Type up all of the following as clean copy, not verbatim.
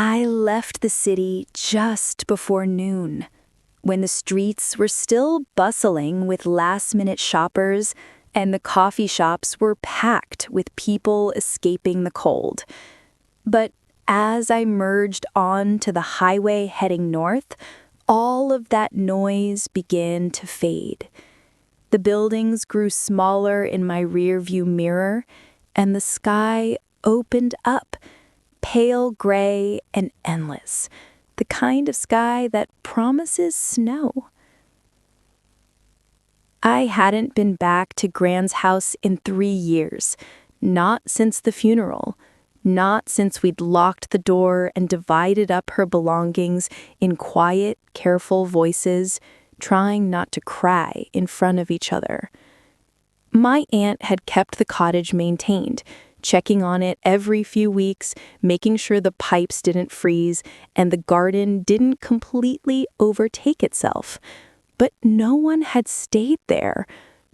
I left the city just before noon, when the streets were still bustling with last-minute shoppers and the coffee shops were packed with people escaping the cold. But as I merged onto the highway heading north, all of that noise began to fade. The buildings grew smaller in my rearview mirror, and the sky opened up, pale gray and endless, the kind of sky that promises snow. I hadn't been back to Gran's house in 3 years, not since the funeral, not since we'd locked the door and divided up her belongings in quiet, careful voices, trying not to cry in front of each other. My aunt had kept the cottage maintained, checking on it every few weeks, making sure the pipes didn't freeze and the garden didn't completely overtake itself. But no one had stayed there.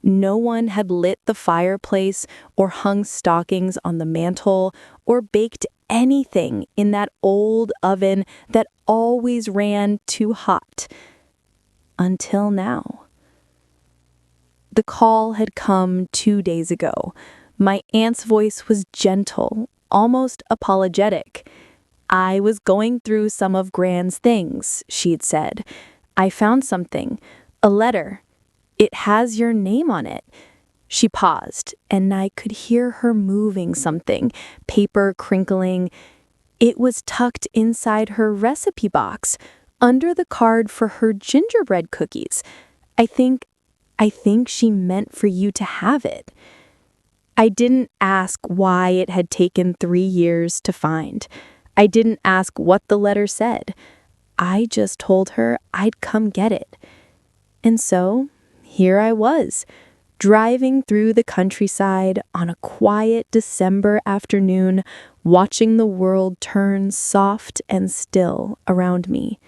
No one had lit the fireplace or hung stockings on the mantle or baked anything in that old oven that always ran too hot. Until now. The call had come 2 days ago. My aunt's voice was gentle, almost apologetic. "I was going through some of Gran's things," she'd said. "I found something, a letter. It has your name on it." She paused, and I could hear her moving something, paper crinkling. It was tucked inside her recipe box, under the card for her gingerbread cookies. I think she meant for you to have it. I didn't ask why it had taken 3 years to find. I didn't ask what the letter said. I just told her I'd come get it. And so, here I was, driving through the countryside on a quiet December afternoon, watching the world turn soft and still around me.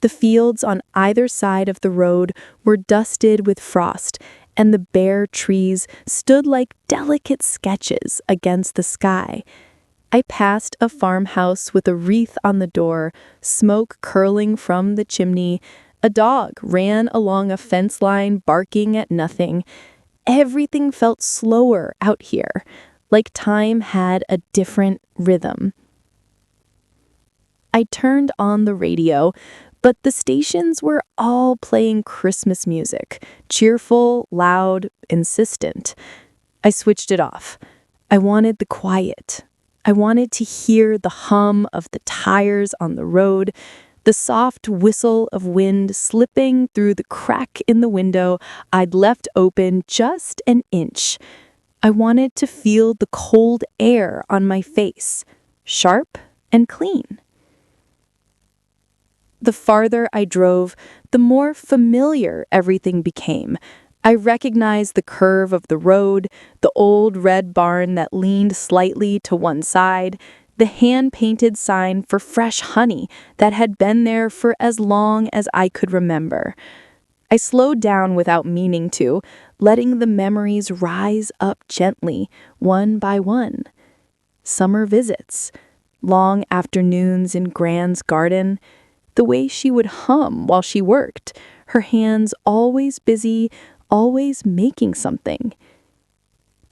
The fields on either side of the road were dusted with frost, and the bare trees stood like delicate sketches against the sky. I passed a farmhouse with a wreath on the door, smoke curling from the chimney. A dog ran along a fence line barking at nothing. Everything felt slower out here, like time had a different rhythm. I turned on the radio, but the stations were all playing Christmas music, cheerful, loud, insistent. I switched it off. I wanted the quiet. I wanted to hear the hum of the tires on the road, the soft whistle of wind slipping through the crack in the window I'd left open just an inch. I wanted to feel the cold air on my face, sharp and clean. The farther I drove, the more familiar everything became. I recognized the curve of the road, the old red barn that leaned slightly to one side, the hand-painted sign for fresh honey that had been there for as long as I could remember. I slowed down without meaning to, letting the memories rise up gently, one by one. Summer visits, long afternoons in Gran's garden, the way she would hum while she worked, her hands always busy, always making something.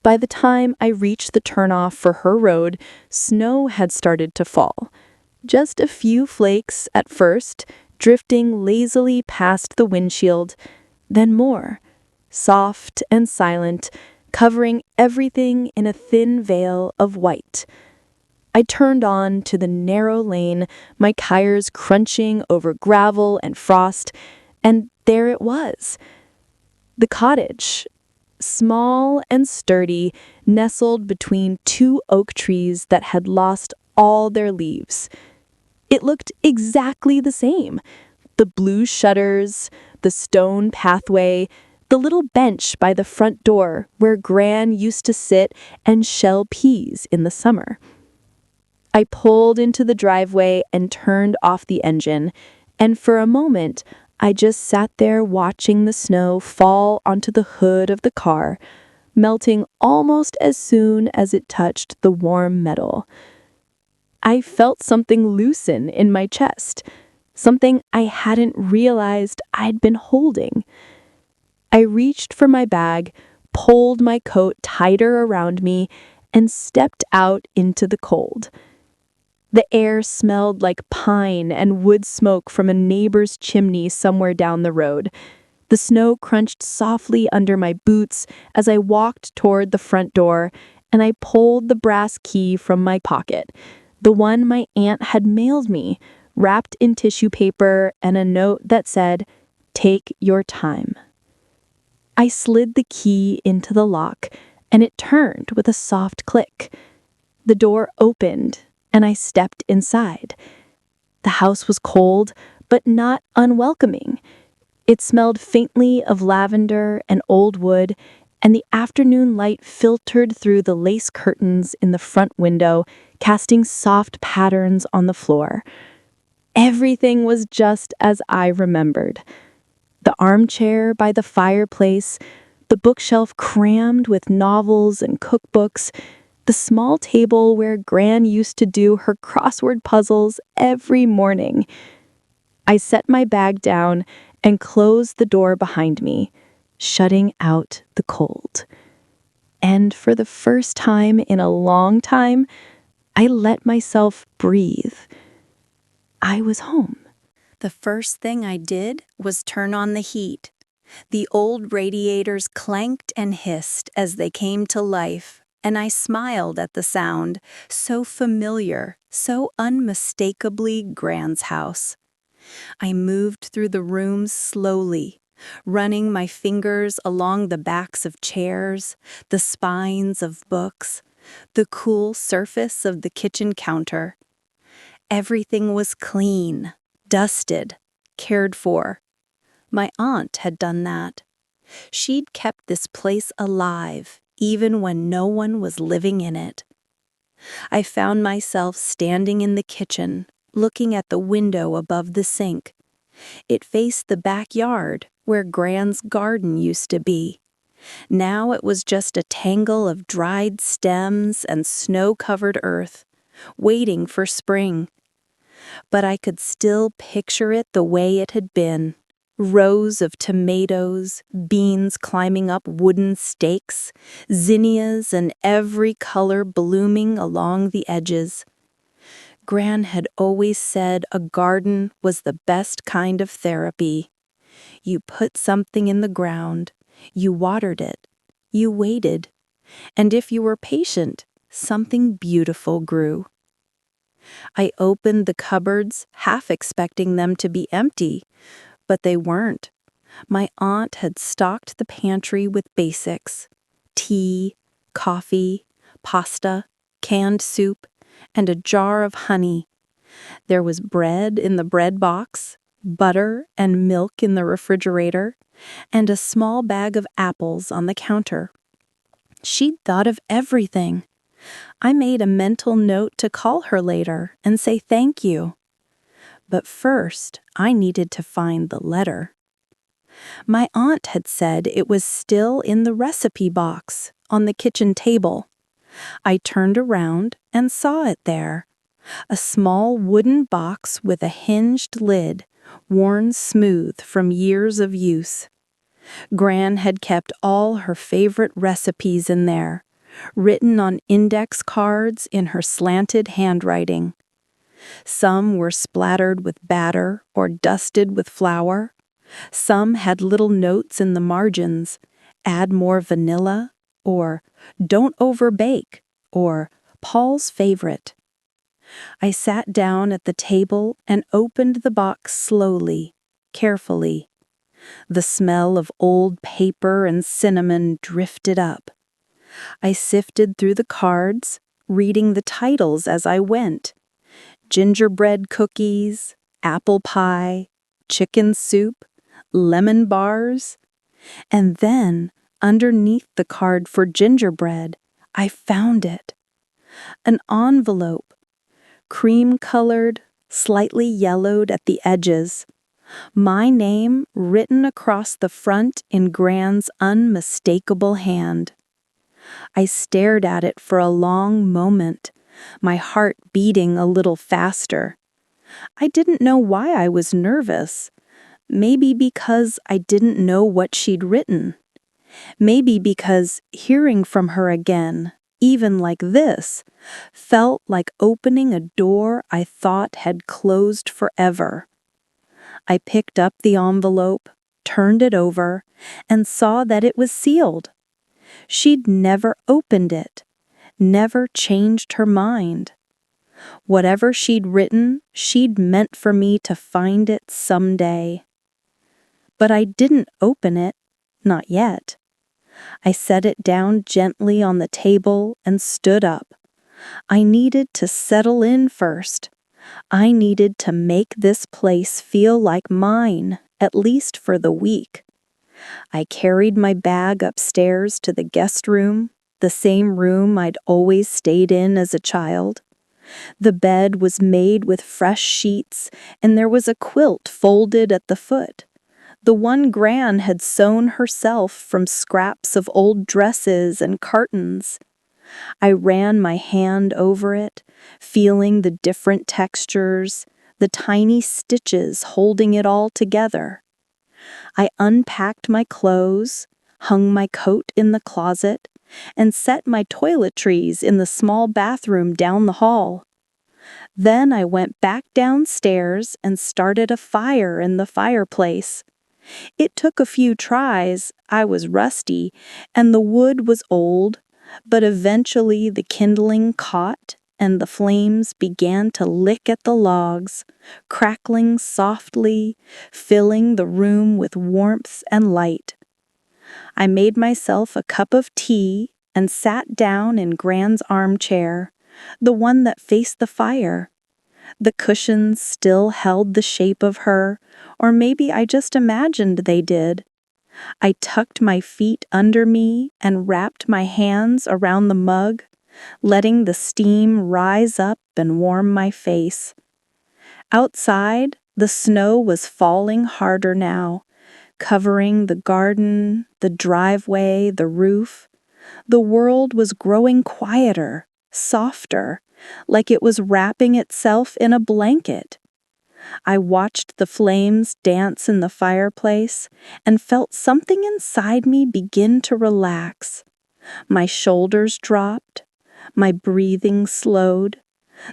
By the time I reached the turnoff for her road, snow had started to fall. Just a few flakes at first, drifting lazily past the windshield, then more, soft and silent, covering everything in a thin veil of white. I turned on to the narrow lane, my tires crunching over gravel and frost, and there it was. The cottage, small and sturdy, nestled between 2 oak trees that had lost all their leaves. It looked exactly the same. The blue shutters, the stone pathway, the little bench by the front door where Gran used to sit and shell peas in the summer. I pulled into the driveway and turned off the engine, and for a moment, I just sat there watching the snow fall onto the hood of the car, melting almost as soon as it touched the warm metal. I felt something loosen in my chest, something I hadn't realized I'd been holding. I reached for my bag, pulled my coat tighter around me, and stepped out into the cold. The air smelled like pine and wood smoke from a neighbor's chimney somewhere down the road. The snow crunched softly under my boots as I walked toward the front door, and I pulled the brass key from my pocket, the one my aunt had mailed me, wrapped in tissue paper and a note that said, "Take your time." I slid the key into the lock, and it turned with a soft click. The door opened, and I stepped inside. The house was cold, but not unwelcoming. It smelled faintly of lavender and old wood, and the afternoon light filtered through the lace curtains in the front window, casting soft patterns on the floor. Everything was just as I remembered. The armchair by the fireplace, the bookshelf crammed with novels and cookbooks, the small table where Gran used to do her crossword puzzles every morning. I set my bag down and closed the door behind me, shutting out the cold. And for the first time in a long time, I let myself breathe. I was home. The first thing I did was turn on the heat. The old radiators clanked and hissed as they came to life, and I smiled at the sound, so familiar, so unmistakably Gran's house. I moved through the rooms slowly, running my fingers along the backs of chairs, the spines of books, the cool surface of the kitchen counter. Everything was clean, dusted, cared for. My aunt had done that. She'd kept this place alive, even when no one was living in it. I found myself standing in the kitchen, looking at the window above the sink. It faced the backyard, where Gran's garden used to be. Now it was just a tangle of dried stems and snow-covered earth, waiting for spring. But I could still picture it the way it had been. Rows of tomatoes, beans climbing up wooden stakes, zinnias and every color blooming along the edges. Gran had always said a garden was the best kind of therapy. You put something in the ground, you watered it, you waited, and if you were patient, something beautiful grew. I opened the cupboards, half expecting them to be empty, but they weren't. My aunt had stocked the pantry with basics: tea, coffee, pasta, canned soup, and a jar of honey. There was bread in the bread box, butter and milk in the refrigerator, and a small bag of apples on the counter. She'd thought of everything. I made a mental note to call her later and say thank you. But first, I needed to find the letter. My aunt had said it was still in the recipe box on the kitchen table. I turned around and saw it there. A small wooden box with a hinged lid, worn smooth from years of use. Gran had kept all her favorite recipes in there, written on index cards in her slanted handwriting. Some were splattered with batter or dusted with flour. Some had little notes in the margins: add more vanilla, or don't overbake, or Paul's favorite. I sat down at the table and opened the box slowly, carefully. The smell of old paper and cinnamon drifted up. I sifted through the cards, reading the titles as I went: gingerbread cookies, apple pie, chicken soup, lemon bars. And then, underneath the card for gingerbread, I found it. An envelope, cream-colored, slightly yellowed at the edges. My name written across the front in Gran's unmistakable hand. I stared at it for a long moment, my heart beating a little faster. I didn't know why I was nervous. Maybe because I didn't know what she'd written. Maybe because hearing from her again, even like this, felt like opening a door I thought had closed forever. I picked up the envelope, turned it over, and saw that it was sealed. She'd never opened it, never changed her mind. Whatever she'd written, she'd meant for me to find it someday. But I didn't open it, not yet. I set it down gently on the table and stood up. I needed to settle in first. I needed to make this place feel like mine, at least for the week. I carried my bag upstairs to the guest room, the same room I'd always stayed in as a child. The bed was made with fresh sheets, and there was a quilt folded at the foot. The one Gran had sewn herself from scraps of old dresses and cartons. I ran my hand over it, feeling the different textures, the tiny stitches holding it all together. I unpacked my clothes, hung my coat in the closet, and set my toiletries in the small bathroom down the hall. Then I went back downstairs and started a fire in the fireplace. It took a few tries, I was rusty, and the wood was old, but eventually the kindling caught and the flames began to lick at the logs, crackling softly, filling the room with warmth and light. I made myself a cup of tea and sat down in Gran's armchair, the one that faced the fire. The cushions still held the shape of her, or maybe I just imagined they did. I tucked my feet under me and wrapped my hands around the mug, letting the steam rise up and warm my face. Outside, the snow was falling harder now, covering the garden, the driveway, the roof. The world was growing quieter, softer, like it was wrapping itself in a blanket. I watched the flames dance in the fireplace and felt something inside me begin to relax. My shoulders dropped, my breathing slowed.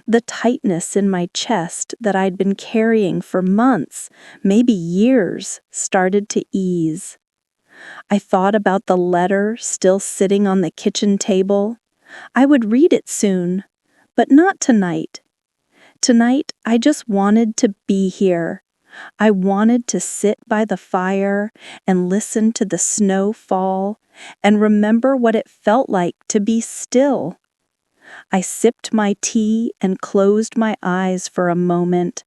The tightness in my chest that I'd been carrying for months, maybe years, started to ease. I thought about the letter still sitting on the kitchen table. I would read it soon, but not tonight. Tonight, I just wanted to be here. I wanted to sit by the fire and listen to the snow fall and remember what it felt like to be still. I sipped my tea and closed my eyes for a moment,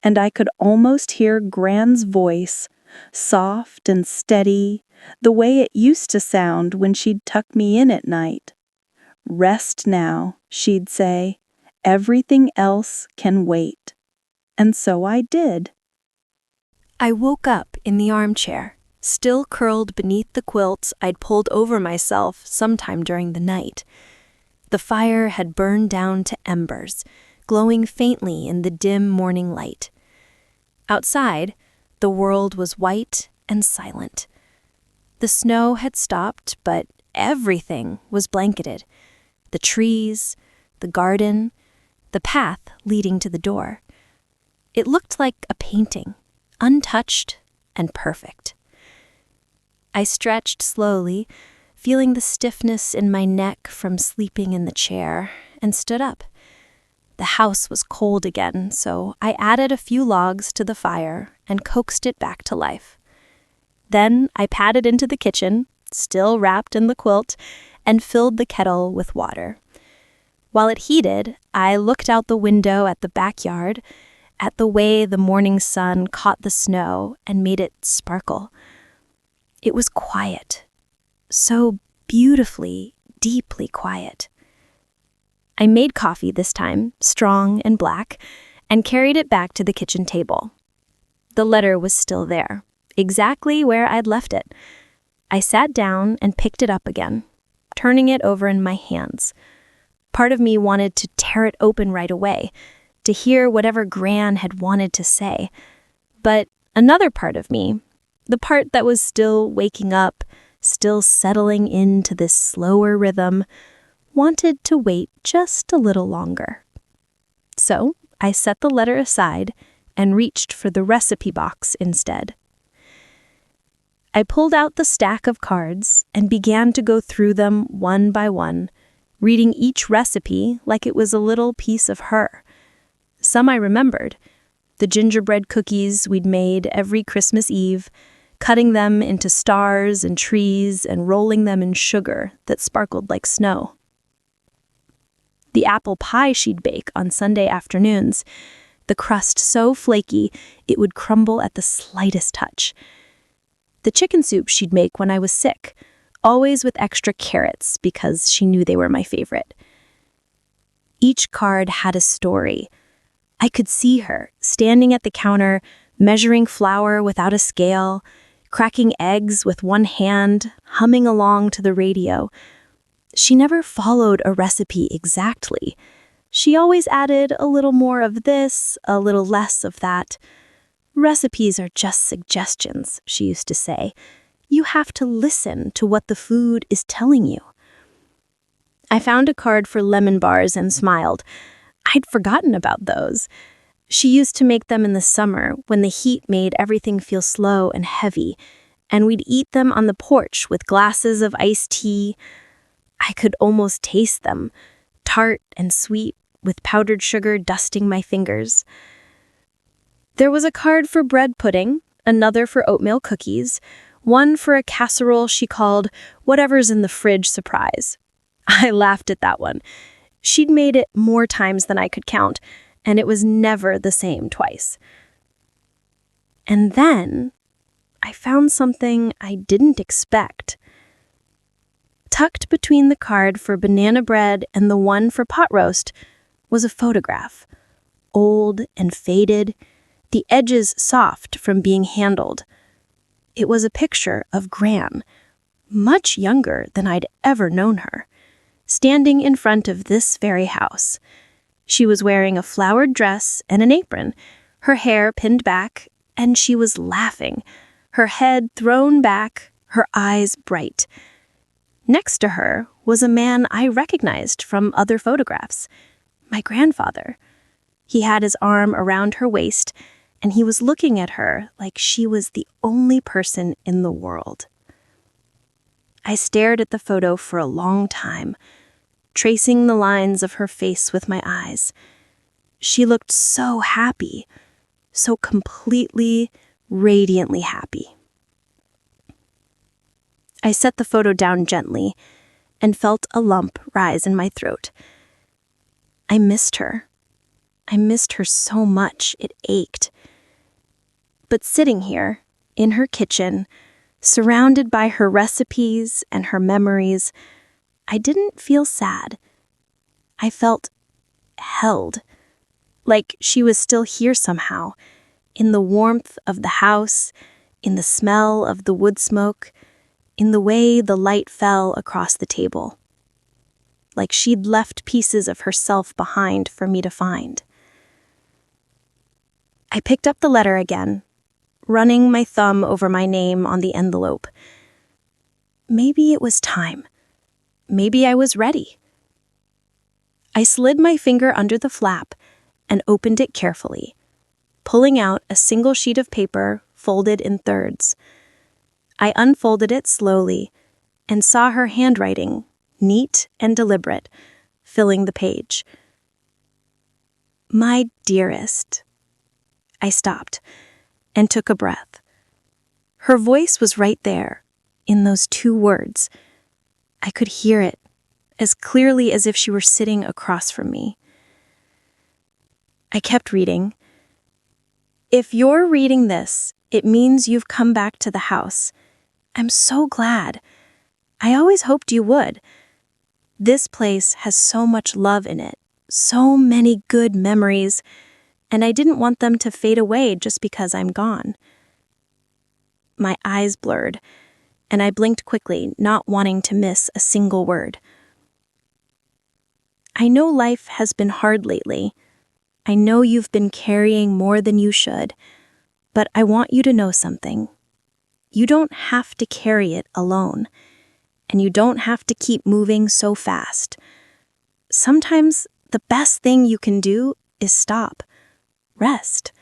and I could almost hear Gran's voice, soft and steady, the way it used to sound when she'd tuck me in at night. "Rest now," she'd say. "Everything else can wait." And so I did. I woke up in the armchair, still curled beneath the quilts I'd pulled over myself sometime during the night. The fire had burned down to embers, glowing faintly in the dim morning light. Outside, the world was white and silent. The snow had stopped, but everything was blanketed. The trees, the garden, the path leading to the door. It looked like a painting, untouched and perfect. I stretched slowly, feeling the stiffness in my neck from sleeping in the chair, and stood up. The house was cold again, so I added a few logs to the fire and coaxed it back to life. Then I padded into the kitchen, still wrapped in the quilt, and filled the kettle with water. While it heated, I looked out the window at the backyard, at the way the morning sun caught the snow and made it sparkle. It was quiet, so beautifully, deeply quiet. I made coffee this time, strong and black, and carried it back to the kitchen table. The letter was still there, exactly where I'd left it. I sat down and picked it up again, turning it over in my hands. Part of me wanted to tear it open right away, to hear whatever Gran had wanted to say. But another part of me, the part that was still waking up, still settling into this slower rhythm, wanted to wait just a little longer. So I set the letter aside and reached for the recipe box instead. I pulled out the stack of cards and began to go through them one by one, reading each recipe like it was a little piece of her. Some I remembered, the gingerbread cookies we'd made every Christmas Eve, cutting them into stars and trees and rolling them in sugar that sparkled like snow. The apple pie she'd bake on Sunday afternoons, the crust so flaky it would crumble at the slightest touch. The chicken soup she'd make when I was sick, always with extra carrots because she knew they were my favorite. Each card had a story. I could see her standing at the counter, measuring flour without a scale, cracking eggs with one hand, humming along to the radio. She never followed a recipe exactly. She always added a little more of this, a little less of that. Recipes are just suggestions, she used to say. You have to listen to what the food is telling you. I found a card for lemon bars and smiled. I'd forgotten about those. She used to make them in the summer when the heat made everything feel slow and heavy, and we'd eat them on the porch with glasses of iced tea. I could almost taste them, tart and sweet, with powdered sugar dusting my fingers. There was a card for bread pudding, another for oatmeal cookies, one for a casserole she called whatever's in the fridge surprise. I laughed at that one. She'd made it more times than I could count, and it was never the same twice. And then I found something I didn't expect. Tucked between the card for banana bread and the one for pot roast was a photograph, old and faded, the edges soft from being handled. It was a picture of Gran, much younger than I'd ever known her, standing in front of this very house. She was wearing a flowered dress and an apron, her hair pinned back, and she was laughing, her head thrown back, her eyes bright. Next to her was a man I recognized from other photographs, my grandfather. He had his arm around her waist, and he was looking at her like she was the only person in the world. I stared at the photo for a long time, tracing the lines of her face with my eyes. She looked so happy, so completely, radiantly happy. I set the photo down gently and felt a lump rise in my throat. I missed her. I missed her so much, it ached. But sitting here, in her kitchen, surrounded by her recipes and her memories, I didn't feel sad. I felt held, like she was still here somehow, in the warmth of the house, in the smell of the wood smoke, in the way the light fell across the table. Like she'd left pieces of herself behind for me to find. I picked up the letter again, running my thumb over my name on the envelope. Maybe it was time. Maybe I was ready. I slid my finger under the flap and opened it carefully, pulling out a single sheet of paper folded in thirds. I unfolded it slowly and saw her handwriting, neat and deliberate, filling the page. My dearest. I stopped and took a breath. Her voice was right there, in those 2 words. I could hear it, as clearly as if she were sitting across from me. I kept reading. If you're reading this, it means you've come back to the house. I'm so glad. I always hoped you would. This place has so much love in it, so many good memories, and I didn't want them to fade away just because I'm gone. My eyes blurred, and I blinked quickly, not wanting to miss a single word. I know life has been hard lately. I know you've been carrying more than you should, but I want you to know something. You don't have to carry it alone, and you don't have to keep moving so fast. Sometimes the best thing you can do is stop, rest.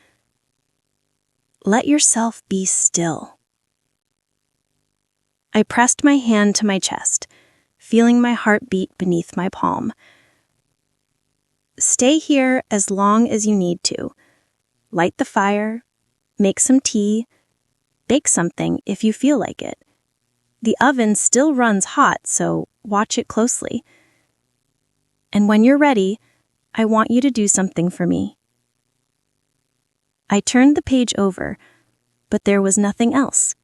Let yourself be still. I pressed my hand to my chest, feeling my heart beat beneath my palm. Stay here as long as you need to. Light the fire, make some tea, bake something if you feel like it. The oven still runs hot, so watch it closely. And when you're ready, I want you to do something for me. I turned the page over, but there was nothing else.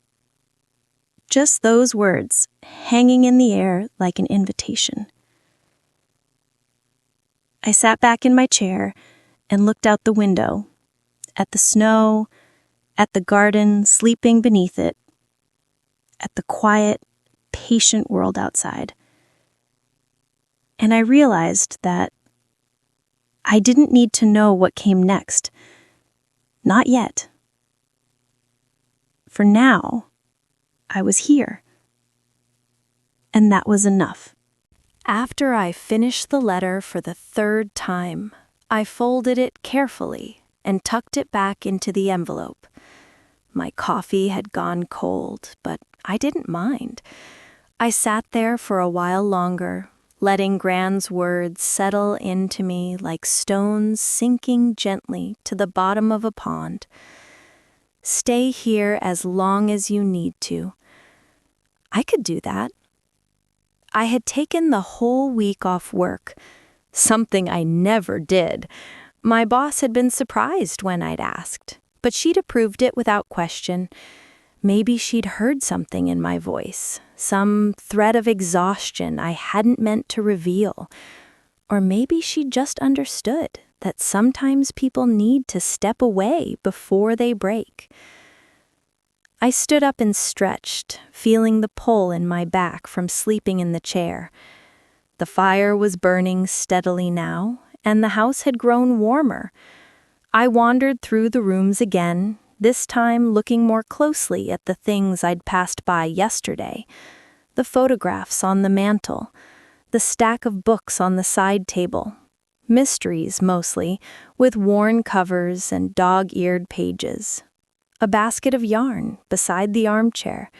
Just those words, hanging in the air like an invitation. I sat back in my chair and looked out the window, at the snow, at the garden sleeping beneath it, at the quiet, patient world outside. And I realized that I didn't need to know what came next. Not yet. For now, I was here. And that was enough. After I finished the letter for the third time, I folded it carefully and tucked it back into the envelope. My coffee had gone cold, but I didn't mind. I sat there for a while longer, letting Gran's words settle into me like stones sinking gently to the bottom of a pond. Stay here as long as you need to. I could do that. I had taken the whole week off work, something I never did. My boss had been surprised when I'd asked, but she'd approved it without question. Maybe she'd heard something in my voice, some thread of exhaustion I hadn't meant to reveal. Or maybe she'd just understood that sometimes people need to step away before they break. I stood up and stretched, feeling the pull in my back from sleeping in the chair. The fire was burning steadily now, and the house had grown warmer. I wandered through the rooms again, this time looking more closely at the things I'd passed by yesterday. The photographs on the mantel, the stack of books on the side table. Mysteries, mostly, with worn covers and dog-eared pages. A basket of yarn beside the armchair,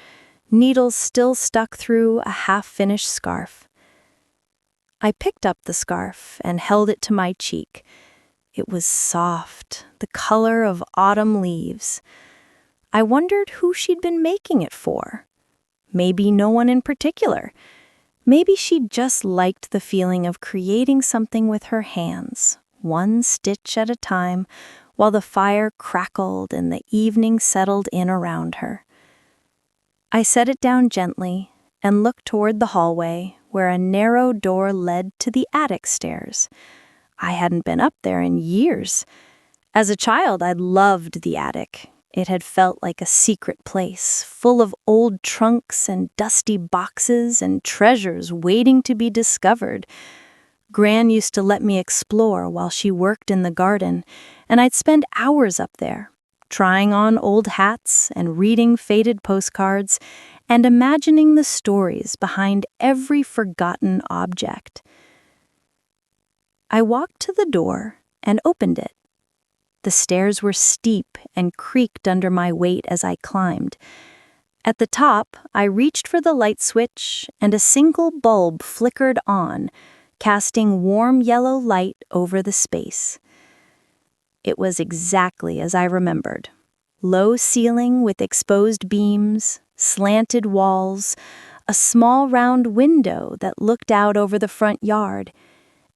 needles still stuck through a half-finished scarf. I picked up the scarf and held it to my cheek. It was soft, the color of autumn leaves. I wondered who she'd been making it for. Maybe no one in particular. Maybe she just liked the feeling of creating something with her hands, one stitch at a time, while the fire crackled and the evening settled in around her. I set it down gently and looked toward the hallway, where a narrow door led to the attic stairs. I hadn't been up there in years. As a child, I'd loved the attic. It had felt like a secret place, full of old trunks and dusty boxes and treasures waiting to be discovered. Gran used to let me explore while she worked in the garden, and I'd spend hours up there, trying on old hats and reading faded postcards and imagining the stories behind every forgotten object. I walked to the door and opened it. The stairs were steep and creaked under my weight as I climbed. At the top, I reached for the light switch, and a single bulb flickered on, casting warm yellow light over the space. It was exactly as I remembered. Low ceiling with exposed beams, slanted walls, a small round window that looked out over the front yard,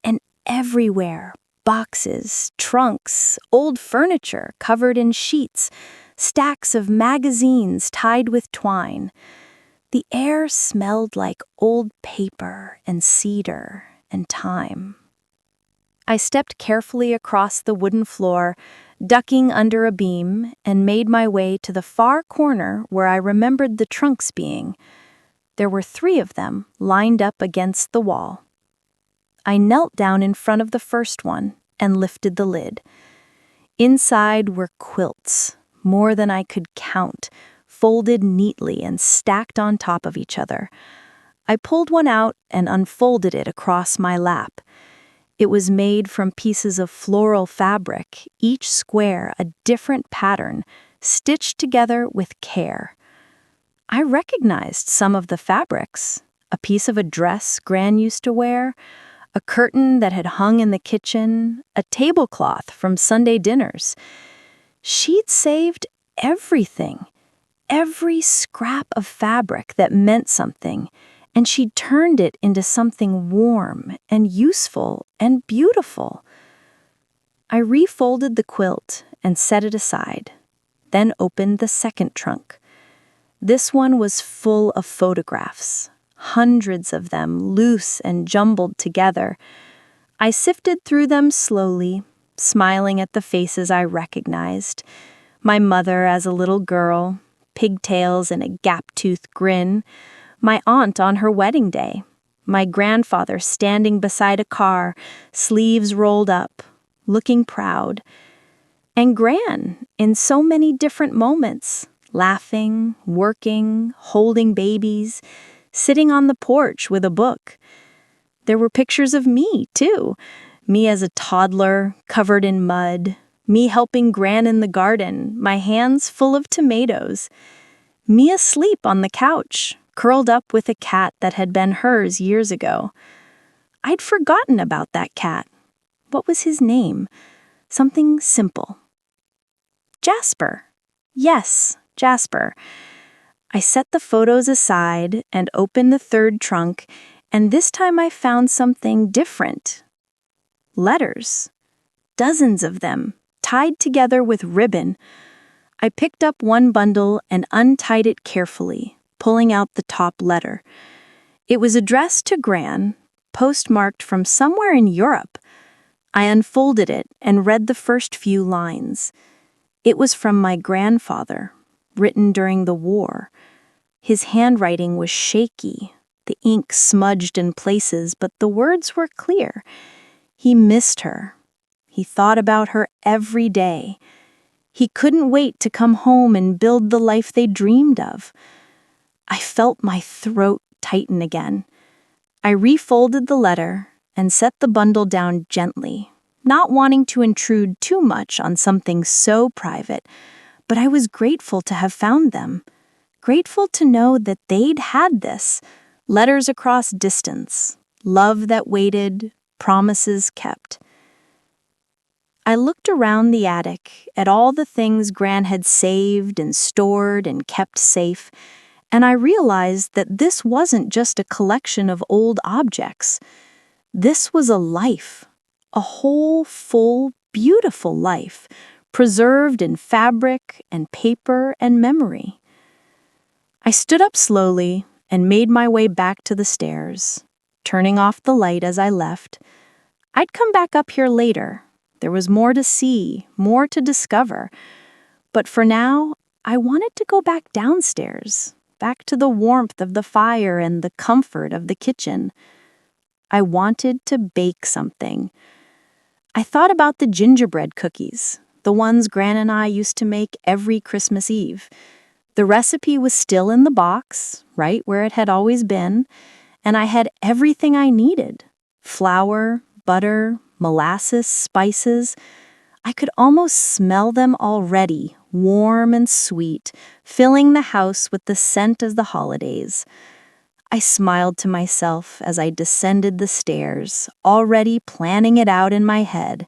and everywhere, boxes, trunks, old furniture covered in sheets, stacks of magazines tied with twine. The air smelled like old paper and cedar and time. I stepped carefully across the wooden floor, ducking under a beam, and made my way to the far corner where I remembered the trunks being. There were 3 of them lined up against the wall. I knelt down in front of the first one and lifted the lid. Inside were quilts, more than I could count, folded neatly and stacked on top of each other. I pulled one out and unfolded it across my lap. It was made from pieces of floral fabric, each square a different pattern, stitched together with care. I recognized some of the fabrics, a piece of a dress Gran used to wear, a curtain that had hung in the kitchen, a tablecloth from Sunday dinners. She'd saved everything, every scrap of fabric that meant something, and she'd turned it into something warm and useful and beautiful. I refolded the quilt and set it aside, then opened the second trunk. This one was full of photographs, hundreds of them loose and jumbled together. I sifted through them slowly, smiling at the faces I recognized. My mother as a little girl, pigtails and a gap-toothed grin. My aunt on her wedding day. My grandfather standing beside a car, sleeves rolled up, looking proud. And Gran in so many different moments, laughing, working, holding babies, sitting on the porch with a book. There were pictures of me, too. Me as a toddler, covered in mud. Me helping Gran in the garden, my hands full of tomatoes. Me asleep on the couch, curled up with a cat that had been hers years ago. I'd forgotten about that cat. What was his name? Something simple. Jasper. Yes, Jasper. I set the photos aside and opened the third trunk, and this time I found something different. Letters. Dozens of them, tied together with ribbon. I picked up one bundle and untied it carefully, pulling out the top letter. It was addressed to Gran, postmarked from somewhere in Europe. I unfolded it and read the first few lines. It was from my grandfather, written during the war. His handwriting was shaky, the ink smudged in places, but the words were clear. He missed her. He thought about her every day. He couldn't wait to come home and build the life they dreamed of. I felt my throat tighten again. I refolded the letter and set the bundle down gently, not wanting to intrude too much on something so private, but I was grateful to have found them. Grateful to know that they'd had this. Letters across distance, love that waited, promises kept. I looked around the attic at all the things Gran had saved and stored and kept safe, and I realized that this wasn't just a collection of old objects. This was a life, a whole, full, beautiful life, preserved in fabric and paper and memory. I stood up slowly and made my way back to the stairs, turning off the light as I left. I'd come back up here later. There was more to see, more to discover. But for now, I wanted to go back downstairs, back to the warmth of the fire and the comfort of the kitchen. I wanted to bake something. I thought about the gingerbread cookies, the ones Gran and I used to make every Christmas Eve. The recipe was still in the box, right where it had always been, and I had everything I needed. Flour, butter, molasses, spices. I could almost smell them already, warm and sweet, filling the house with the scent of the holidays. I smiled to myself as I descended the stairs, already planning it out in my head.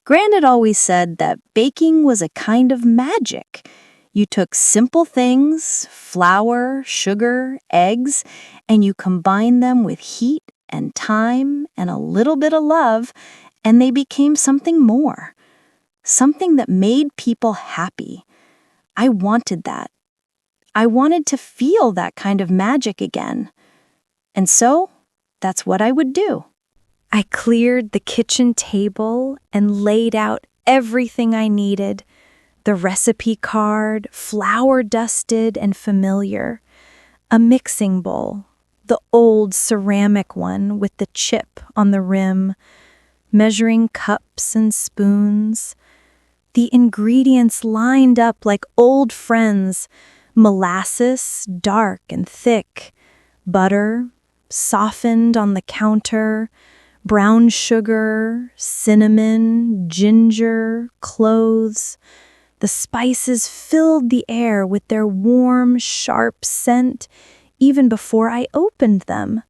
Gran had always said that baking was a kind of magic. You took simple things, flour, sugar, eggs, and you combined them with heat and time and a little bit of love, and they became something more. Something that made people happy. I wanted that. I wanted to feel that kind of magic again. And so, that's what I would do. I cleared the kitchen table and laid out everything I needed. The recipe card, flour dusted and familiar. A mixing bowl, The old ceramic one with the chip on the rim, measuring cups and spoons. The ingredients lined up like old friends, molasses, dark and thick, butter, softened on the counter, brown sugar, cinnamon, ginger, cloves. The spices filled the air with their warm, sharp scent even before I opened them.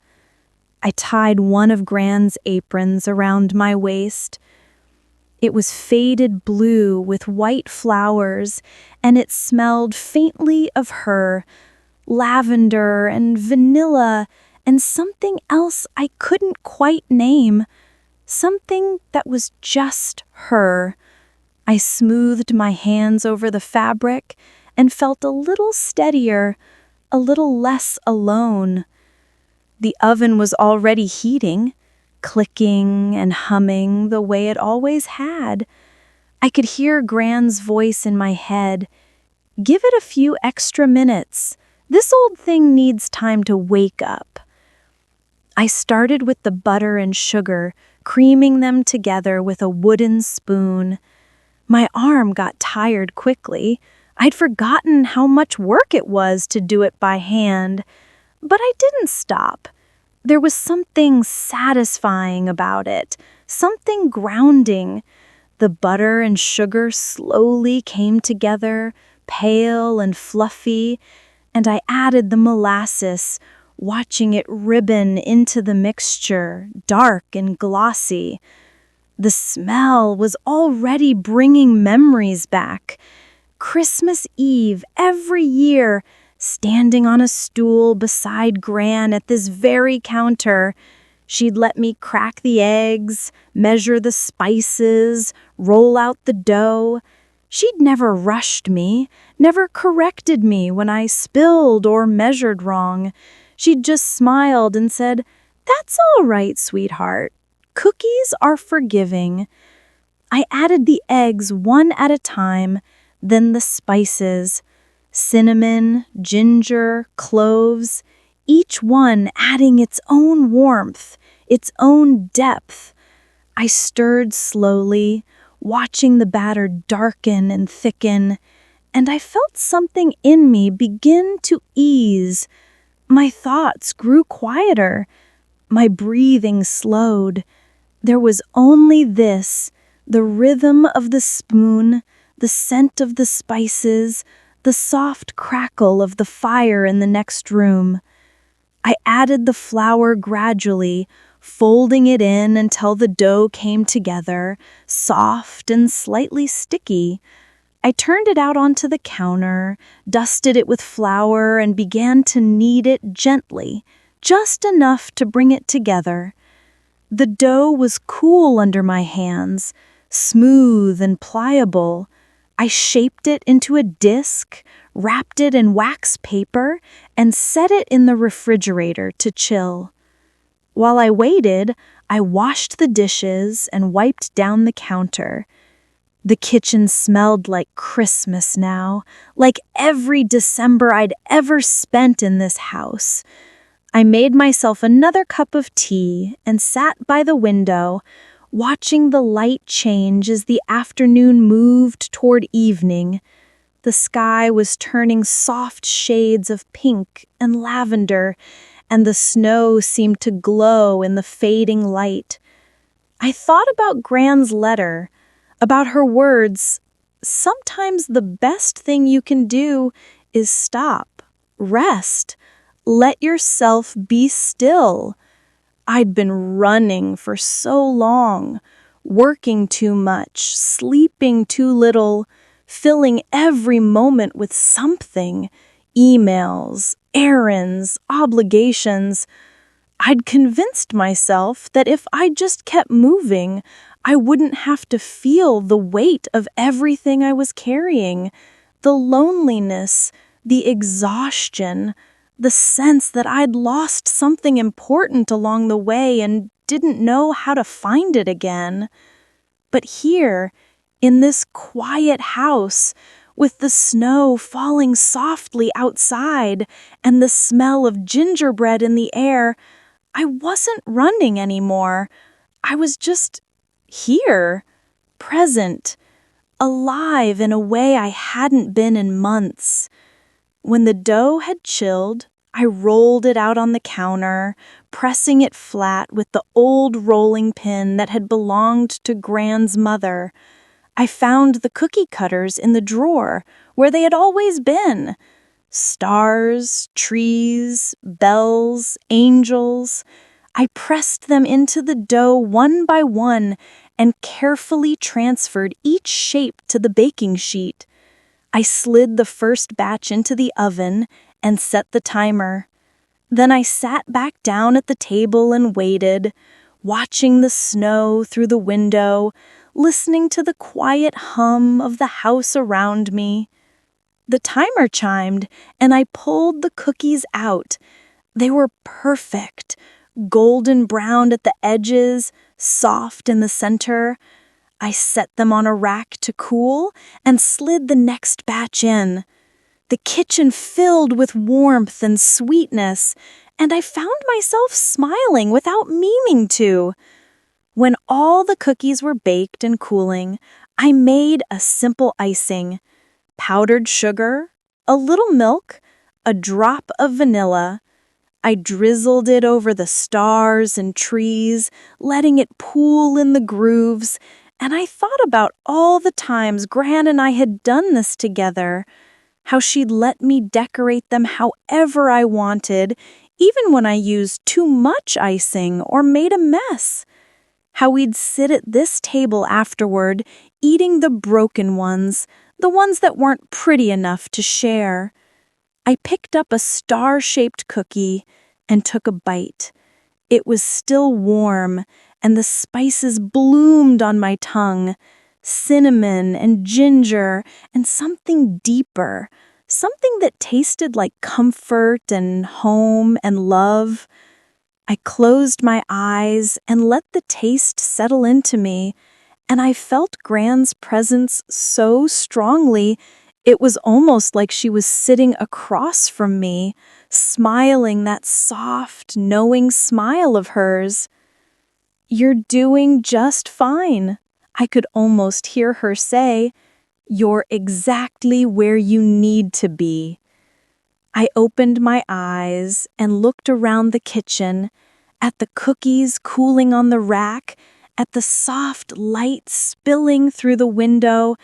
I tied one of Gran's aprons around my waist. It was faded blue with white flowers, and it smelled faintly of her, lavender and vanilla and something else I couldn't quite name, something that was just her. I smoothed my hands over the fabric and felt a little steadier, a little less alone. The oven was already heating, clicking and humming the way it always had. I could hear Gran's voice in my head. "Give it a few extra minutes. This old thing needs time to wake up." I started with the butter and sugar, creaming them together with a wooden spoon. My arm got tired quickly. I'd forgotten how much work it was to do it by hand. But I didn't stop. There was something satisfying about it, something grounding. The butter and sugar slowly came together, pale and fluffy, and I added the molasses, watching it ribbon into the mixture, dark and glossy. The smell was already bringing memories back. Christmas Eve every year, standing on a stool beside Gran at this very counter. She'd let me crack the eggs, measure the spices, roll out the dough. She'd never rushed me, never corrected me when I spilled or measured wrong. She'd just smiled and said, "That's all right, sweetheart. Cookies are forgiving." I added the eggs one at a time, then the spices. Cinnamon, ginger, cloves, each one adding its own warmth, its own depth. I stirred slowly, watching the batter darken and thicken, and I felt something in me begin to ease. My thoughts grew quieter. My breathing slowed. There was only this, the rhythm of the spoon, the scent of the spices, the soft crackle of the fire in the next room. I added the flour gradually, folding it in until the dough came together, soft and slightly sticky. I turned it out onto the counter, dusted it with flour, and began to knead it gently, just enough to bring it together. The dough was cool under my hands, smooth and pliable. I shaped it into a disc, wrapped it in wax paper, and set it in the refrigerator to chill. While I waited, I washed the dishes and wiped down the counter. The kitchen smelled like Christmas now, like every December I'd ever spent in this house. I made myself another cup of tea and sat by the window, watching the light change as the afternoon moved toward evening. The sky was turning soft shades of pink and lavender, and the snow seemed to glow in the fading light. I thought about Gran's letter, about her words. Sometimes the best thing you can do is stop, rest, let yourself be still. I'd been running for so long, working too much, sleeping too little, filling every moment with something, emails, errands, obligations. I'd convinced myself that if I just kept moving, I wouldn't have to feel the weight of everything I was carrying, the loneliness, the exhaustion, the sense that I'd lost something important along the way and didn't know how to find it again. But here, in this quiet house, with the snow falling softly outside and the smell of gingerbread in the air, I wasn't running anymore. I was just here, present, alive in a way I hadn't been in months. When the dough had chilled, I rolled it out on the counter, pressing it flat with the old rolling pin that had belonged to Gran's mother. I found the cookie cutters in the drawer, where they had always been. Stars, trees, bells, angels. I pressed them into the dough one by one and carefully transferred each shape to the baking sheet. I slid the first batch into the oven and set the timer. Then I sat back down at the table and waited, watching the snow through the window, listening to the quiet hum of the house around me. The timer chimed, and I pulled the cookies out. They were perfect, golden brown at the edges, soft in the center. I set them on a rack to cool and slid the next batch in. The kitchen filled with warmth and sweetness, and I found myself smiling without meaning to. When all the cookies were baked and cooling, I made a simple icing: powdered sugar, a little milk, a drop of vanilla. I drizzled it over the stars and trees, letting it pool in the grooves, and I thought about all the times Gran and I had done this together, how she'd let me decorate them however I wanted, even when I used too much icing or made a mess. How we'd sit at this table afterward, eating the broken ones, the ones that weren't pretty enough to share. I picked up a star-shaped cookie and took a bite. It was still warm, and the spices bloomed on my tongue. Cinnamon and ginger and something deeper, something that tasted like comfort and home and love. I closed my eyes and let the taste settle into me, and I felt Gran's presence so strongly it was almost like she was sitting across from me, smiling that soft, knowing smile of hers. "You're doing just fine," I could almost hear her say. "You're exactly where you need to be." I opened my eyes and looked around the kitchen, at the cookies cooling on the rack, at the soft light spilling through the window,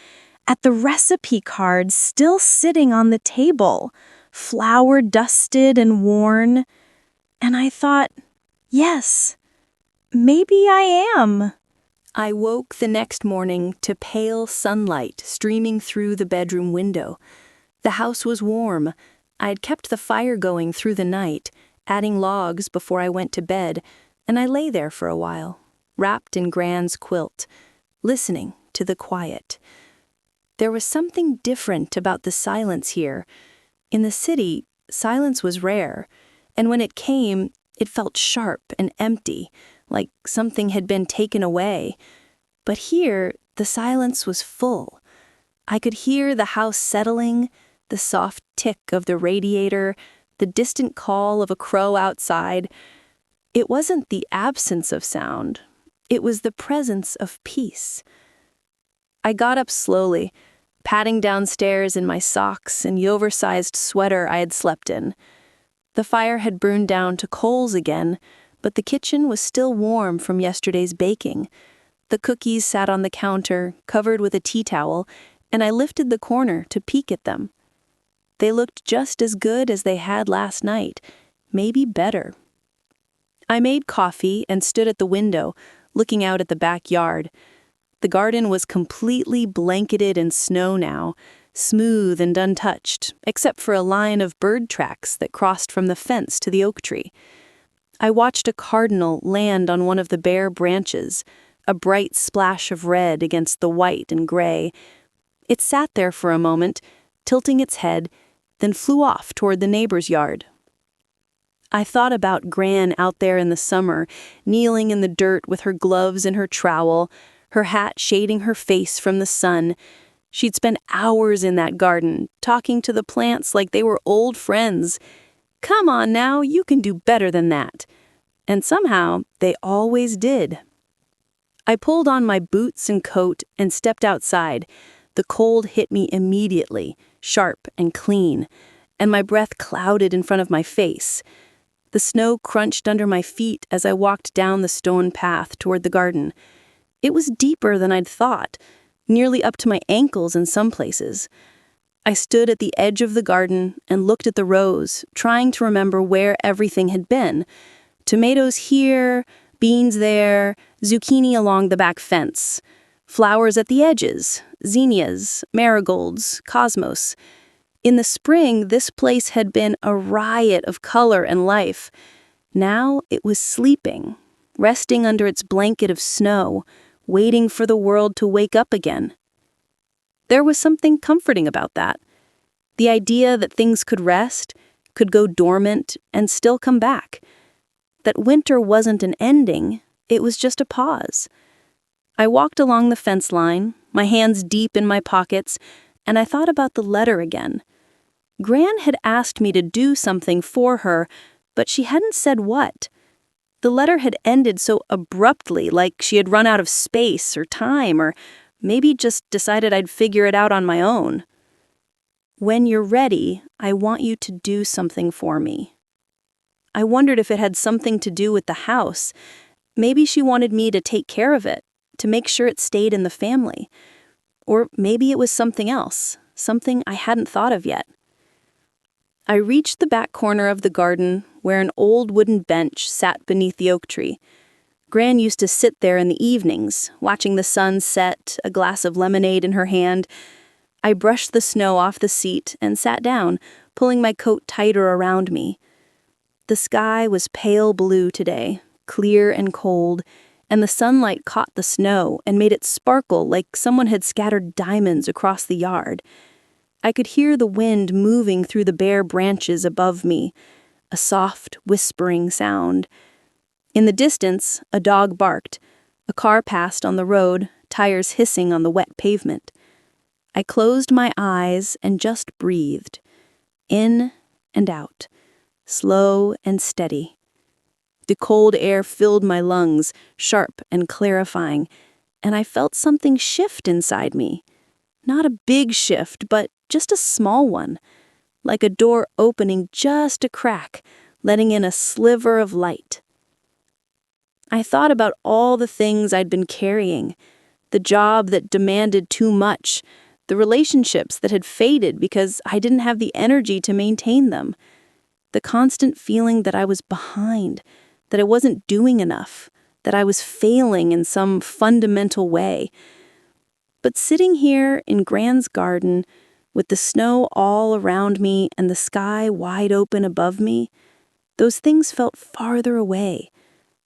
at the recipe cards still sitting on the table, flour-dusted and worn. And I thought, yes, maybe I am. I woke the next morning to pale sunlight streaming through the bedroom window. The house was warm. I'd kept the fire going through the night, adding logs before I went to bed, and I lay there for a while, wrapped in Gran's quilt, listening to the quiet. There was something different about the silence here. In the city, silence was rare, and when it came, it felt sharp and empty, like something had been taken away. But here, the silence was full. I could hear the house settling, the soft tick of the radiator, the distant call of a crow outside. It wasn't the absence of sound. It was the presence of peace. I got up slowly, padding downstairs in my socks and the oversized sweater I had slept in. The fire had burned down to coals again, but the kitchen was still warm from yesterday's baking. The cookies sat on the counter, covered with a tea towel, and I lifted the corner to peek at them. They looked just as good as they had last night, maybe better. I made coffee and stood at the window, looking out at the backyard. The garden was completely blanketed in snow now, smooth and untouched, except for a line of bird tracks that crossed from the fence to the oak tree. I watched a cardinal land on one of the bare branches, a bright splash of red against the white and gray. It sat there for a moment, tilting its head, then flew off toward the neighbor's yard. I thought about Gran out there in the summer, kneeling in the dirt with her gloves and her trowel, her hat shading her face from the sun, She'd spend hours in that garden, talking to the plants like they were old friends. Come on now, you can do better than that. And somehow, they always did. I pulled on my boots and coat and stepped outside. The cold hit me immediately, sharp and clean, and my breath clouded in front of my face. The snow crunched under my feet as I walked down the stone path toward the garden. It was deeper than I'd thought, nearly up to my ankles in some places. I stood at the edge of the garden and looked at the rows, trying to remember where everything had been. Tomatoes here, beans there, zucchini along the back fence, flowers at the edges, zinnias, marigolds, cosmos. In the spring, this place had been a riot of color and life. Now it was sleeping, resting under its blanket of snow, waiting for the world to wake up again. There was something comforting about that. The idea that things could rest, could go dormant, and still come back. That winter wasn't an ending, it was just a pause. I walked along the fence line, my hands deep in my pockets, and I thought about the letter again. Gran had asked me to do something for her, but she hadn't said what. The letter had ended so abruptly, like she had run out of space or time, or maybe just decided I'd figure it out on my own. When you're ready, I want you to do something for me. I wondered if it had something to do with the house. Maybe she wanted me to take care of it, to make sure it stayed in the family. Or maybe it was something else, something I hadn't thought of yet. I reached the back corner of the garden where an old wooden bench sat beneath the oak tree. Gran used to sit there in the evenings, watching the sun set, a glass of lemonade in her hand. I brushed the snow off the seat and sat down, pulling my coat tighter around me. The sky was pale blue today, clear and cold, and the sunlight caught the snow and made it sparkle like someone had scattered diamonds across the yard. I could hear the wind moving through the bare branches above me, a soft, whispering sound. In the distance, a dog barked. A car passed on the road, tires hissing on the wet pavement. I closed my eyes and just breathed. In and out, slow and steady. The cold air filled my lungs, sharp and clarifying, and I felt something shift inside me. Not a big shift, but just a small one, like a door opening just a crack, letting in a sliver of light. I thought about all the things I'd been carrying, the job that demanded too much, the relationships that had faded because I didn't have the energy to maintain them, the constant feeling that I was behind, that I wasn't doing enough, that I was failing in some fundamental way. But sitting here in Gran's garden, with the snow all around me and the sky wide open above me, those things felt farther away,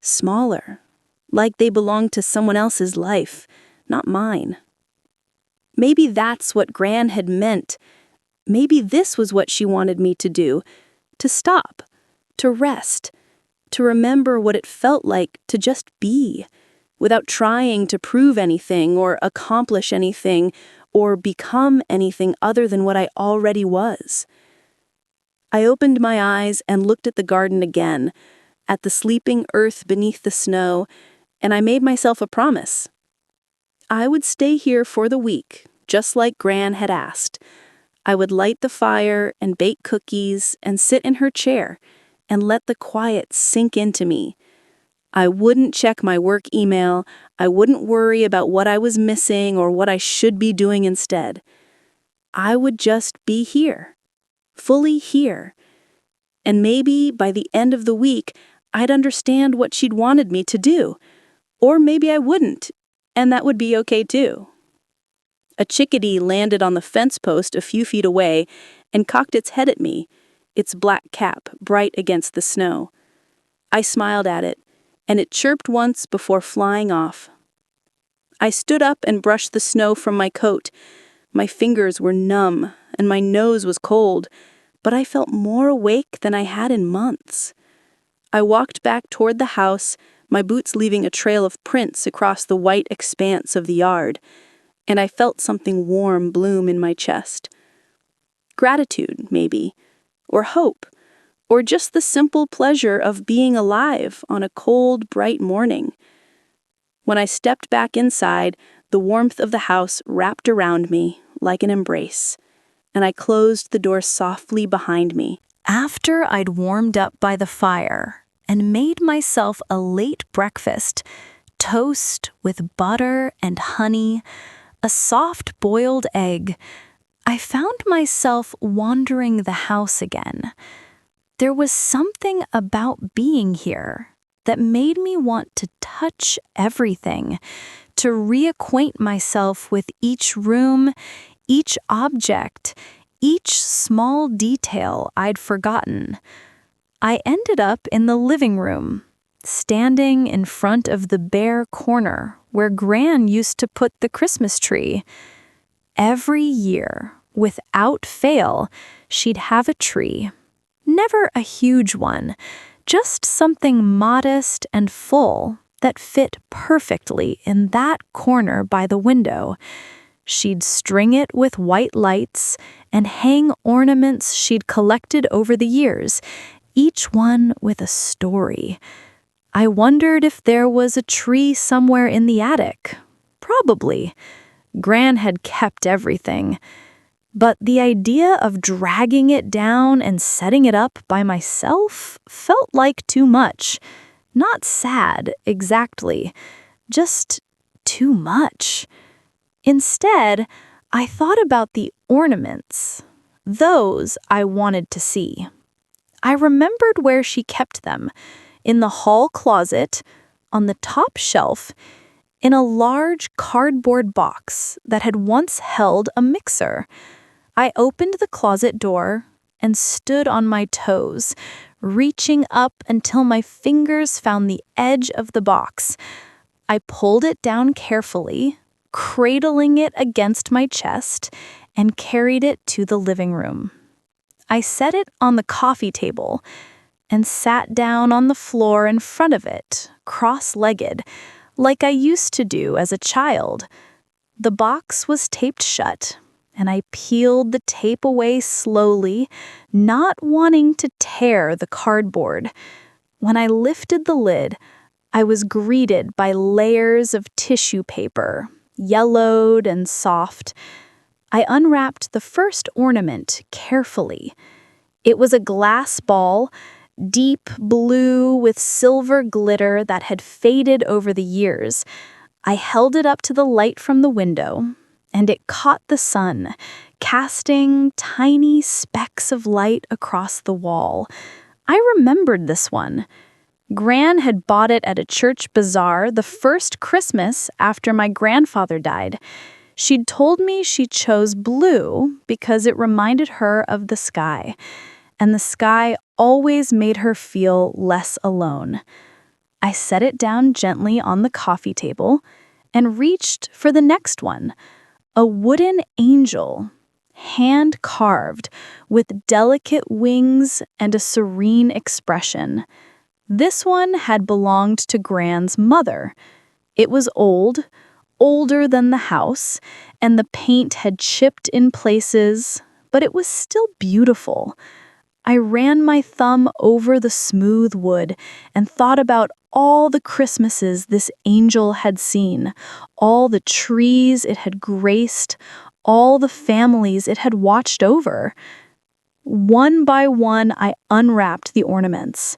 smaller, like they belonged to someone else's life, not mine. Maybe that's what Gran had meant. Maybe this was what she wanted me to do, to stop, to rest, to remember what it felt like to just be, without trying to prove anything or accomplish anything or become anything other than what I already was. I opened my eyes and looked at the garden again, at the sleeping earth beneath the snow, and I made myself a promise. I would stay here for the week, just like Gran had asked. I would light the fire and bake cookies and sit in her chair and let the quiet sink into me. I wouldn't check my work email. I wouldn't worry about what I was missing or what I should be doing instead. I would just be here, fully here. And maybe by the end of the week, I'd understand what she'd wanted me to do. Or maybe I wouldn't, and that would be okay too. A chickadee landed on the fence post a few feet away and cocked its head at me, its black cap bright against the snow. I smiled at it, and it chirped once before flying off. I stood up and brushed the snow from my coat. My fingers were numb, and my nose was cold, but I felt more awake than I had in months. I walked back toward the house, my boots leaving a trail of prints across the white expanse of the yard. and I felt something warm bloom in my chest. Gratitude, maybe, or hope, or just the simple pleasure of being alive on a cold, bright morning. When I stepped back inside, the warmth of the house wrapped around me like an embrace, and I closed the door softly behind me. After I'd warmed up by the fire and made myself a late breakfast, toast with butter and honey, a soft boiled egg, I found myself wandering the house again. There was something about being here that made me want to touch everything, to reacquaint myself with each room, each object, each small detail I'd forgotten. I ended up in the living room, standing in front of the bare corner where Gran used to put the Christmas tree. Every year, without fail, she'd have a tree. Never a huge one, just something modest and full that fit perfectly in that corner by the window. She'd string it with white lights and hang ornaments she'd collected over the years, each one with a story. I wondered if there was a tree somewhere in the attic. Probably. Gran had kept everything. But the idea of dragging it down and setting it up by myself felt like too much. Not sad, exactly. Just too much. Instead, I thought about the ornaments. Those I wanted to see. I remembered where she kept them. In the hall closet, on the top shelf, in a large cardboard box that had once held a mixer. I opened the closet door and stood on my toes, reaching up until my fingers found the edge of the box. I pulled it down carefully, cradling it against my chest, and carried it to the living room. I set it on the coffee table and sat down on the floor in front of it, cross-legged, like I used to do as a child. The box was taped shut, and I peeled the tape away slowly, not wanting to tear the cardboard. When I lifted the lid, I was greeted by layers of tissue paper, yellowed and soft. I unwrapped the first ornament carefully. It was a glass ball, deep blue with silver glitter that had faded over the years. I held it up to the light from the window, and it caught the sun, casting tiny specks of light across the wall. I remembered this one. Gran had bought it at a church bazaar the first Christmas after my grandfather died. She'd told me she chose blue because it reminded her of the sky, and the sky always made her feel less alone. I set it down gently on the coffee table and reached for the next one, a wooden angel, hand-carved, with delicate wings and a serene expression. This one had belonged to Gran's mother. It was old, older than the house, and the paint had chipped in places, but it was still beautiful. I ran my thumb over the smooth wood and thought about all the Christmases this angel had seen, all the trees it had graced, all the families it had watched over. One by one, I unwrapped the ornaments.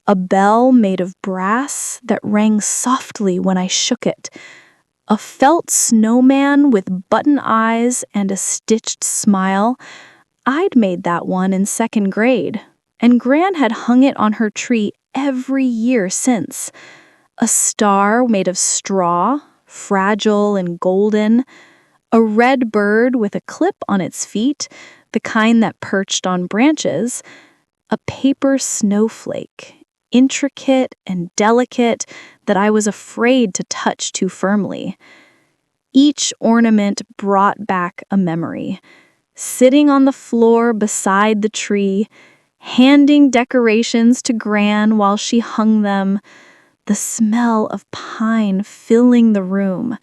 A bell made of brass that rang softly when I shook it. A felt snowman with button eyes and a stitched smile. I'd made that one in second grade, and Gran had hung it on her tree every year since. A star made of straw, fragile and golden. A red bird with a clip on its feet, the kind that perched on branches. A paper snowflake, intricate and delicate, that I was afraid to touch too firmly. Each ornament brought back a memory. Sitting on the floor beside the tree, handing decorations to Gran while she hung them, the smell of pine filling the room,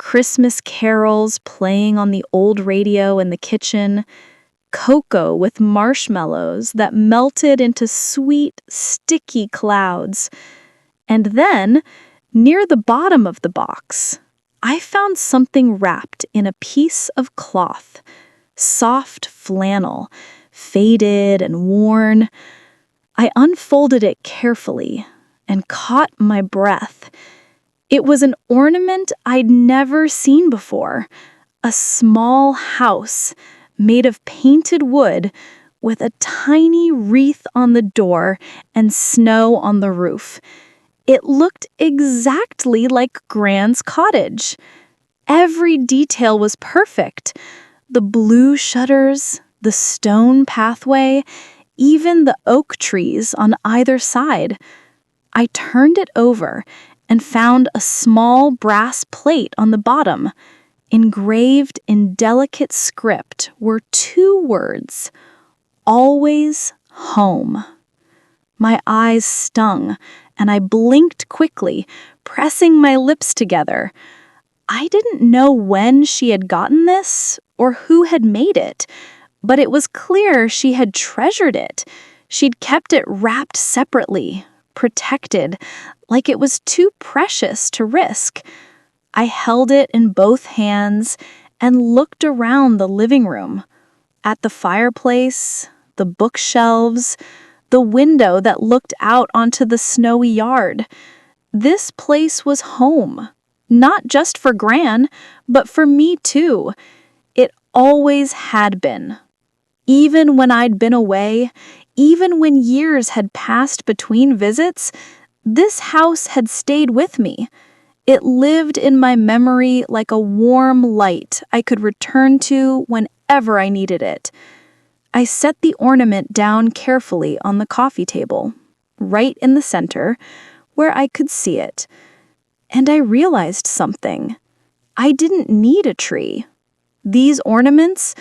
Christmas carols playing on the old radio in the kitchen, cocoa with marshmallows that melted into sweet, sticky clouds. And then, near the bottom of the box, I found something wrapped in a piece of cloth, soft flannel, faded and worn. I unfolded it carefully and caught my breath. It was an ornament I'd never seen before, a small house made of painted wood with a tiny wreath on the door and snow on the roof. It looked exactly like Gran's cottage. Every detail was perfect. The blue shutters, the stone pathway, even the oak trees on either side. I turned it over and found a small brass plate on the bottom. Engraved in delicate script were 2 words, "Always home." My eyes stung, and I blinked quickly, pressing my lips together. I didn't know when she had gotten this or who had made it, but it was clear she had treasured it. She'd kept it wrapped separately, protected, like it was too precious to risk. I held it in both hands and looked around the living room, at the fireplace, the bookshelves, the window that looked out onto the snowy yard. This place was home, not just for Gran, but for me too. It always had been. Even when I'd been away, even when years had passed between visits, this house had stayed with me. It lived in my memory like a warm light I could return to whenever I needed it. I set the ornament down carefully on the coffee table, right in the center, where I could see it. And I realized something. I didn't need a tree. These ornaments,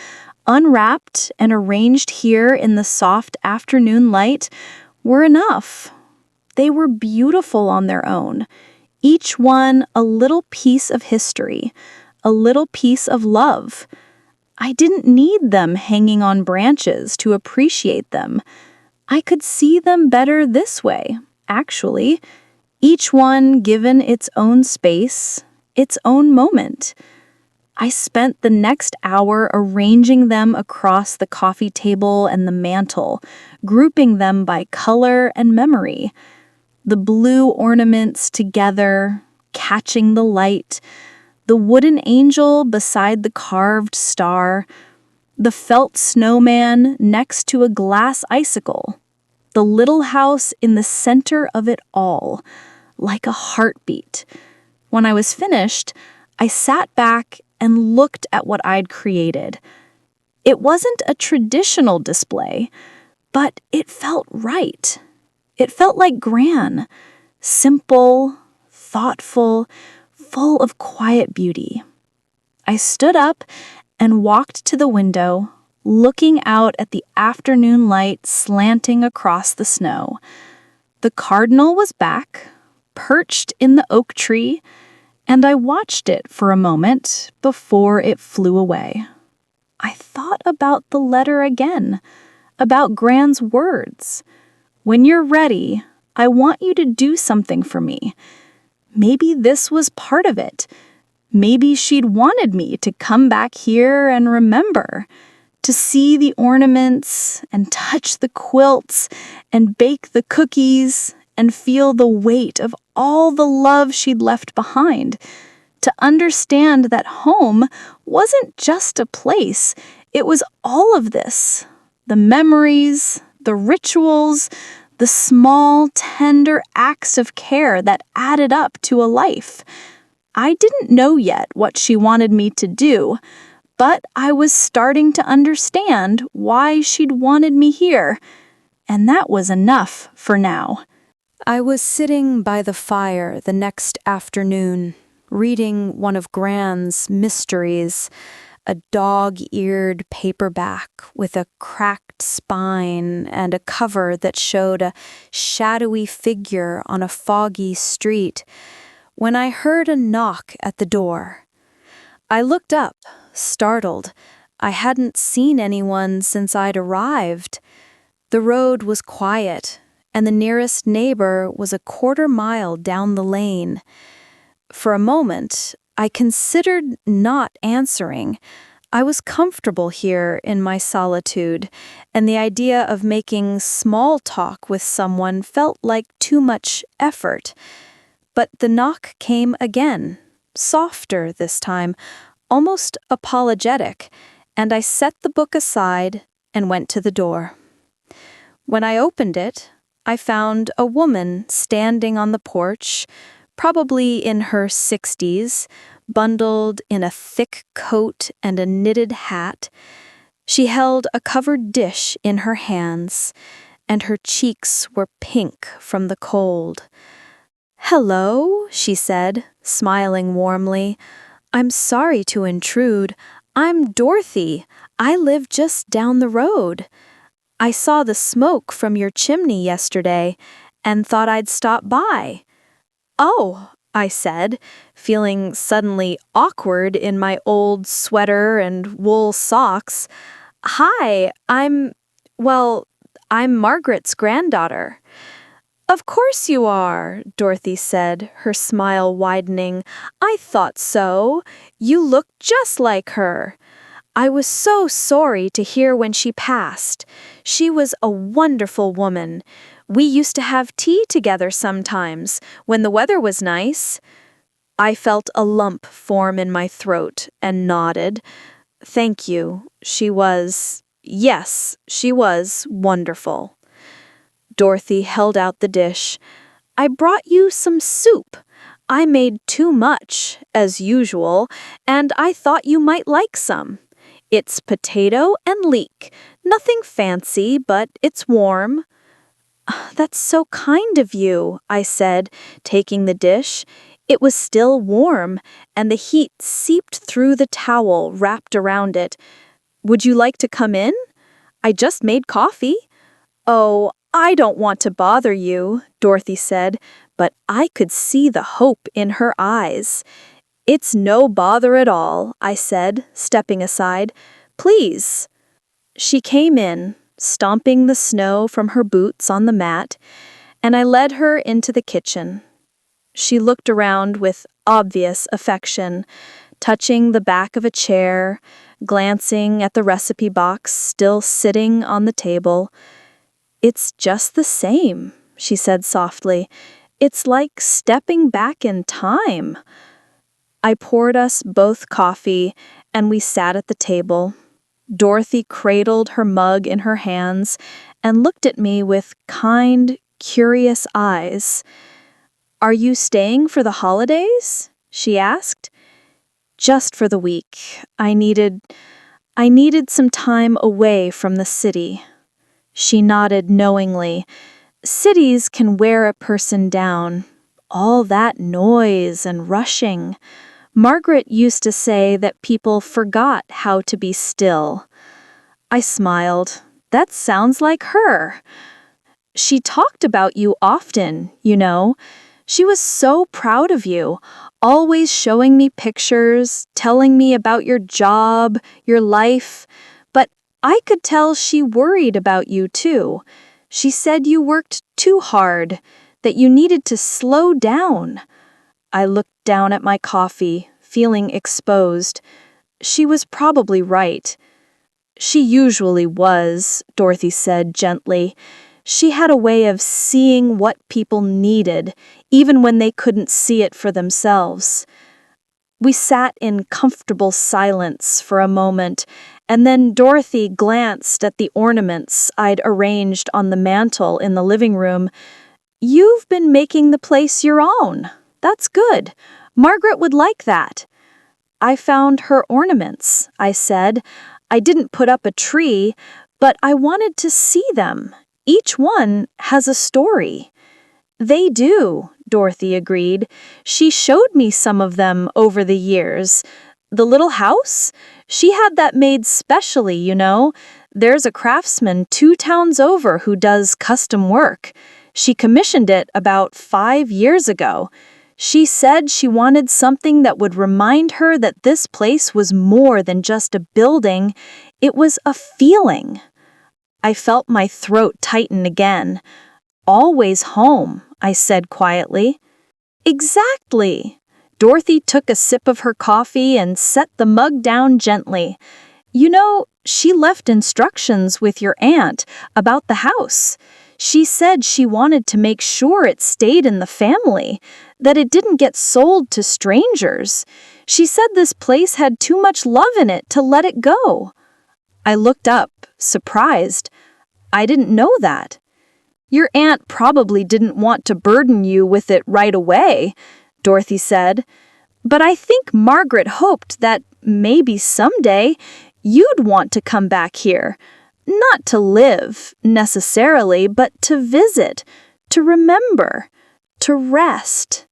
unwrapped and arranged here in the soft afternoon light, were enough. They were beautiful on their own, each one a little piece of history, a little piece of love. I didn't need them hanging on branches to appreciate them. I could see them better this way, actually, each one given its own space, its own moment. I spent the next hour arranging them across the coffee table and the mantel, grouping them by color and memory. The blue ornaments together, catching the light, the wooden angel beside the carved star, the felt snowman next to a glass icicle, the little house in the center of it all, like a heartbeat. When I was finished, I sat back and looked at what I'd created. It wasn't a traditional display, but it felt right. It felt like Gran, simple, thoughtful, full of quiet beauty. I stood up and walked to the window, looking out at the afternoon light slanting across the snow. The cardinal was back, perched in the oak tree, and I watched it for a moment before it flew away. I thought about the letter again, about Gran's words. When you're ready, I want you to do something for me. Maybe this was part of it. Maybe she'd wanted me to come back here and remember, to see the ornaments and touch the quilts and bake the cookies and feel the weight of all the love she'd left behind, to understand that home wasn't just a place, it was all of this. The memories, the rituals, the small, tender acts of care that added up to a life. I didn't know yet what she wanted me to do, but I was starting to understand why she'd wanted me here, and that was enough for now. I was sitting by the fire the next afternoon, reading one of Gran's mysteries, a dog-eared paperback with a cracked spine and a cover that showed a shadowy figure on a foggy street, when I heard a knock at the door. I looked up, startled. I hadn't seen anyone since I'd arrived. The road was quiet, and the nearest neighbor was a quarter mile down the lane. For a moment, I considered not answering. I was comfortable here in my solitude, and the idea of making small talk with someone felt like too much effort. But the knock came again, softer this time, almost apologetic, and I set the book aside and went to the door. When I opened it, I found a woman standing on the porch, probably in her 60s, bundled in a thick coat and a knitted hat. She held a covered dish in her hands, and her cheeks were pink from the cold. "Hello," she said, smiling warmly. "I'm sorry to intrude. I'm Dorothy. I live just down the road. I saw the smoke from your chimney yesterday and thought I'd stop by." "Oh," I said, feeling suddenly awkward in my old sweater and wool socks. "Hi, I'm Margaret's granddaughter." "Of course you are," Dorothy said, her smile widening. "I thought so. You look just like her. I was so sorry to hear when she passed. She was a wonderful woman. We used to have tea together sometimes, when the weather was nice." I felt a lump form in my throat and nodded. "Thank you. Yes, she was wonderful." Dorothy held out the dish. "I brought you some soup. I made too much, as usual, and I thought you might like some. It's potato and leek. Nothing fancy, but it's warm." "That's so kind of you," I said, taking the dish. It was still warm, and the heat seeped through the towel wrapped around it. "Would you like to come in? I just made coffee." "Oh, I don't want to bother you," Dorothy said, but I could see the hope in her eyes. "It's no bother at all," I said, stepping aside. "Please." She came in, stomping the snow from her boots on the mat, and I led her into the kitchen. She looked around with obvious affection, touching the back of a chair, glancing at the recipe box still sitting on the table. "It's just the same," she said softly. "It's like stepping back in time." I poured us both coffee, and we sat at the table. Dorothy cradled her mug in her hands and looked at me with kind, curious eyes. "Are you staying for the holidays?" she asked. "Just for the week. I needed some time away from the city." She nodded knowingly. "Cities can wear a person down. All that noise and rushing. Margaret used to say that people forgot how to be still." I smiled. "That sounds like her." "She talked about you often, you know. She was so proud of you, always showing me pictures, telling me about your job, your life. But I could tell she worried about you too. She said you worked too hard, that you needed to slow down." I looked down at my coffee, feeling exposed. She was probably right. "She usually was," Dorothy said gently. "She had a way of seeing what people needed, even when they couldn't see it for themselves." We sat in comfortable silence for a moment, and then Dorothy glanced at the ornaments I'd arranged on the mantel in the living room. "You've been making the place your own. That's good. Margaret would like that." "I found her ornaments," I said. "I didn't put up a tree, but I wanted to see them. Each one has a story." "They do," Dorothy agreed. "She showed me some of them over the years. The little house? She had that made specially, you know. There's a craftsman 2 towns over who does custom work. She commissioned it about 5 years ago. She said she wanted something that would remind her that this place was more than just a building, it was a feeling. I felt my throat tighten again. Always home, I said quietly. Exactly. Dorothy took a sip of her coffee and set the mug down gently. You know, she left instructions with your aunt about the house. She said she wanted to make sure it stayed in the family, that it didn't get sold to strangers. She said this place had too much love in it to let it go. I looked up, surprised. I didn't know that. Your aunt probably didn't want to burden you with it right away, Dorothy said. But I think Margaret hoped that maybe someday you'd want to come back here. Not to live, necessarily, but to visit, to remember, to rest.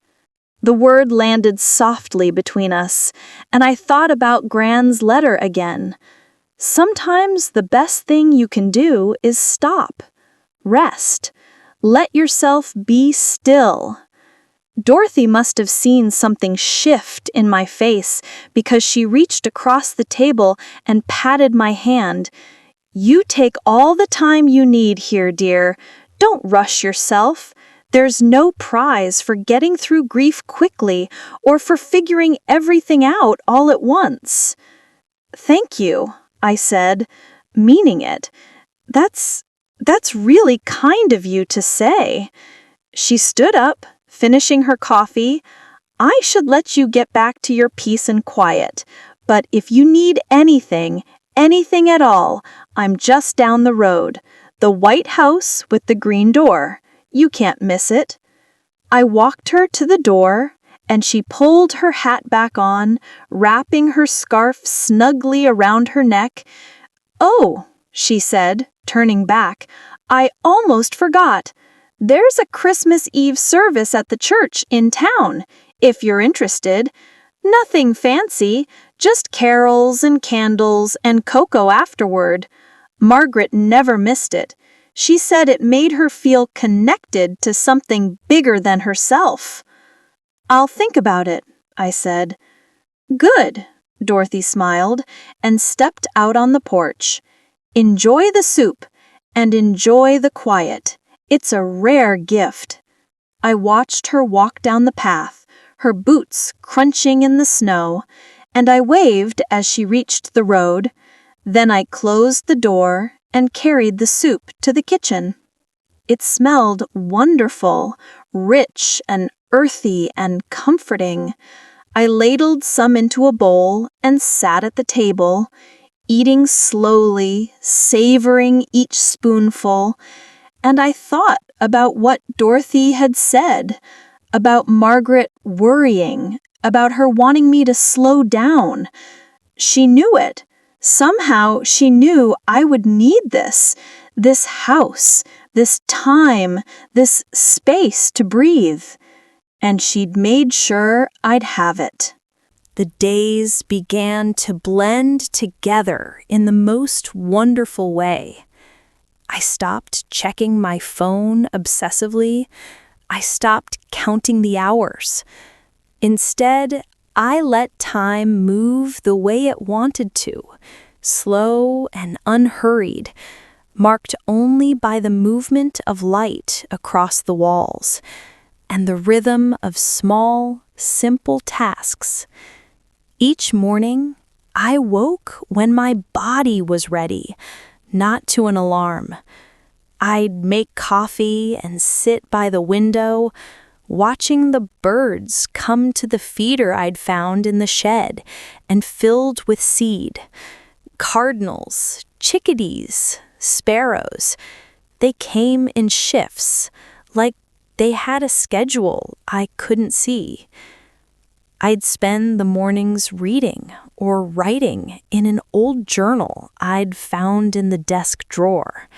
The word landed softly between us, and I thought about Gran's letter again. Sometimes the best thing you can do is stop. Rest. Let yourself be still. Dorothy must have seen something shift in my face because she reached across the table and patted my hand. You take all the time you need here, dear. Don't rush yourself. There's no prize for getting through grief quickly or for figuring everything out all at once. Thank you, I said, meaning it. That's really kind of you to say. She stood up, finishing her coffee. I should let you get back to your peace and quiet, but if you need anything at all, I'm just down the road. The white house with the green door. You can't miss it. I walked her to the door, and she pulled her hat back on, wrapping her scarf snugly around her neck. Oh, she said, turning back, I almost forgot. There's a Christmas Eve service at the church in town, if you're interested. Nothing fancy, just carols and candles and cocoa afterward. Margaret never missed it. She said it made her feel connected to something bigger than herself. I'll think about it, I said. Good, Dorothy smiled and stepped out on the porch. Enjoy the soup and enjoy the quiet. It's a rare gift. I watched her walk down the path, her boots crunching in the snow, and I waved as she reached the road. Then I closed the door and carried the soup to the kitchen. It smelled wonderful, rich and earthy and comforting. I ladled some into a bowl and sat at the table, eating slowly, savoring each spoonful, and I thought about what Dorothy had said, about Margaret worrying, about her wanting me to slow down. She knew it. Somehow she knew I would need this house, this time, this space to breathe. And she'd made sure I'd have it. The days began to blend together in the most wonderful way. I stopped checking my phone obsessively. I stopped counting the hours. Instead, I let time move the way it wanted to, slow and unhurried, marked only by the movement of light across the walls and the rhythm of small, simple tasks. Each morning, I woke when my body was ready, not to an alarm. I'd make coffee and sit by the window, watching the birds come to the feeder I'd found in the shed and filled with seed. Cardinals, chickadees, sparrows. They came in shifts, like they had a schedule I couldn't see. I'd spend the mornings reading or writing in an old journal I'd found in the desk drawer.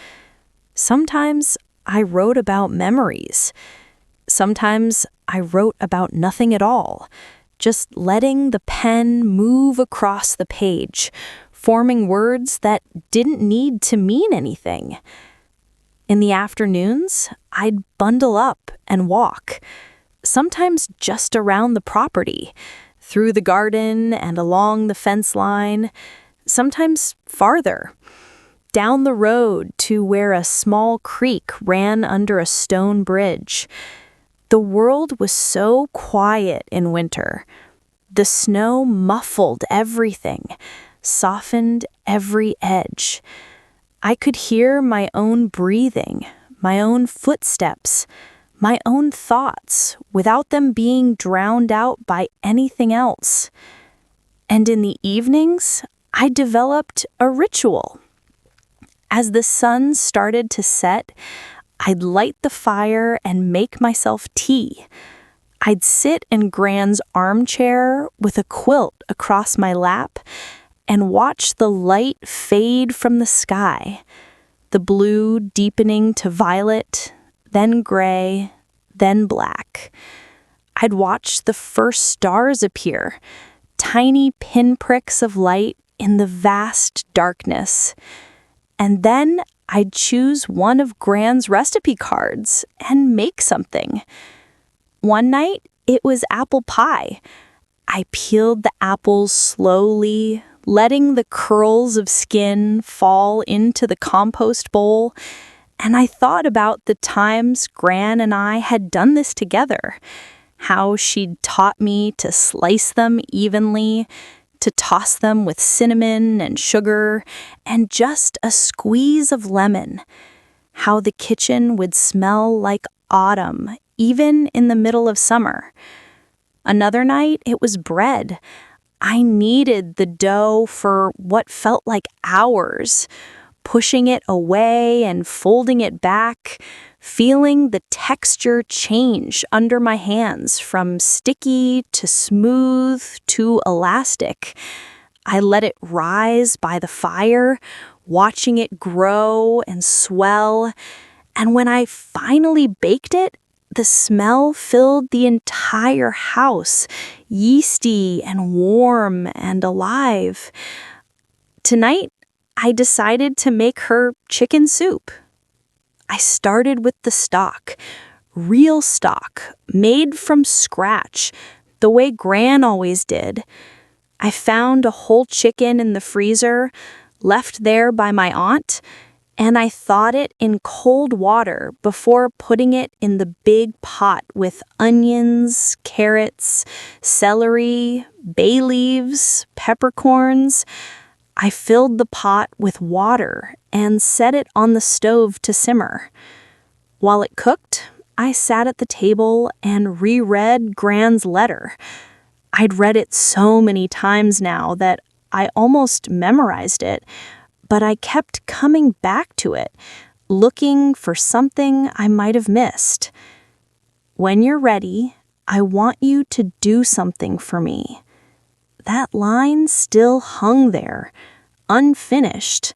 Sometimes I wrote about memories. Sometimes I wrote about nothing at all, just letting the pen move across the page, forming words that didn't need to mean anything. In the afternoons, I'd bundle up and walk. sometimes just around the property, through the garden and along the fence line, sometimes farther, down the road to where a small creek ran under a stone bridge. The world was so quiet in winter. The snow muffled everything, softened every edge. I could hear my own breathing, my own footsteps, my own thoughts without them being drowned out by anything else. And in the evenings, I developed a ritual. As the sun started to set, I'd light the fire and make myself tea. I'd sit in Gran's armchair with a quilt across my lap and watch the light fade from the sky, the blue deepening to violet, then gray, then black. I'd watch the first stars appear, tiny pinpricks of light in the vast darkness. And then I'd choose one of Gran's recipe cards and make something. One night, it was apple pie. I peeled the apples slowly, letting the curls of skin fall into the compost bowl, and I thought about the times Gran and I had done this together, how she'd taught me to slice them evenly, to toss them with cinnamon and sugar, and just a squeeze of lemon, how the kitchen would smell like autumn, even in the middle of summer. Another night, it was bread. I kneaded the dough for what felt like hours, pushing it away and folding it back, feeling the texture change under my hands from sticky to smooth to elastic. I let it rise by the fire, watching it grow and swell, and when I finally baked it, the smell filled the entire house, yeasty and warm and alive. Tonight, I decided to make her chicken soup. I started with the stock, real stock, made from scratch, the way Gran always did. I found a whole chicken in the freezer, left there by my aunt, and I thawed it in cold water before putting it in the big pot with onions, carrots, celery, bay leaves, peppercorns. I filled the pot with water and set it on the stove to simmer. While it cooked, I sat at the table and reread Gran's letter. I'd read it so many times now that I almost memorized it, but I kept coming back to it, looking for something I might have missed. When you're ready, I want you to do something for me. That line still hung there, unfinished,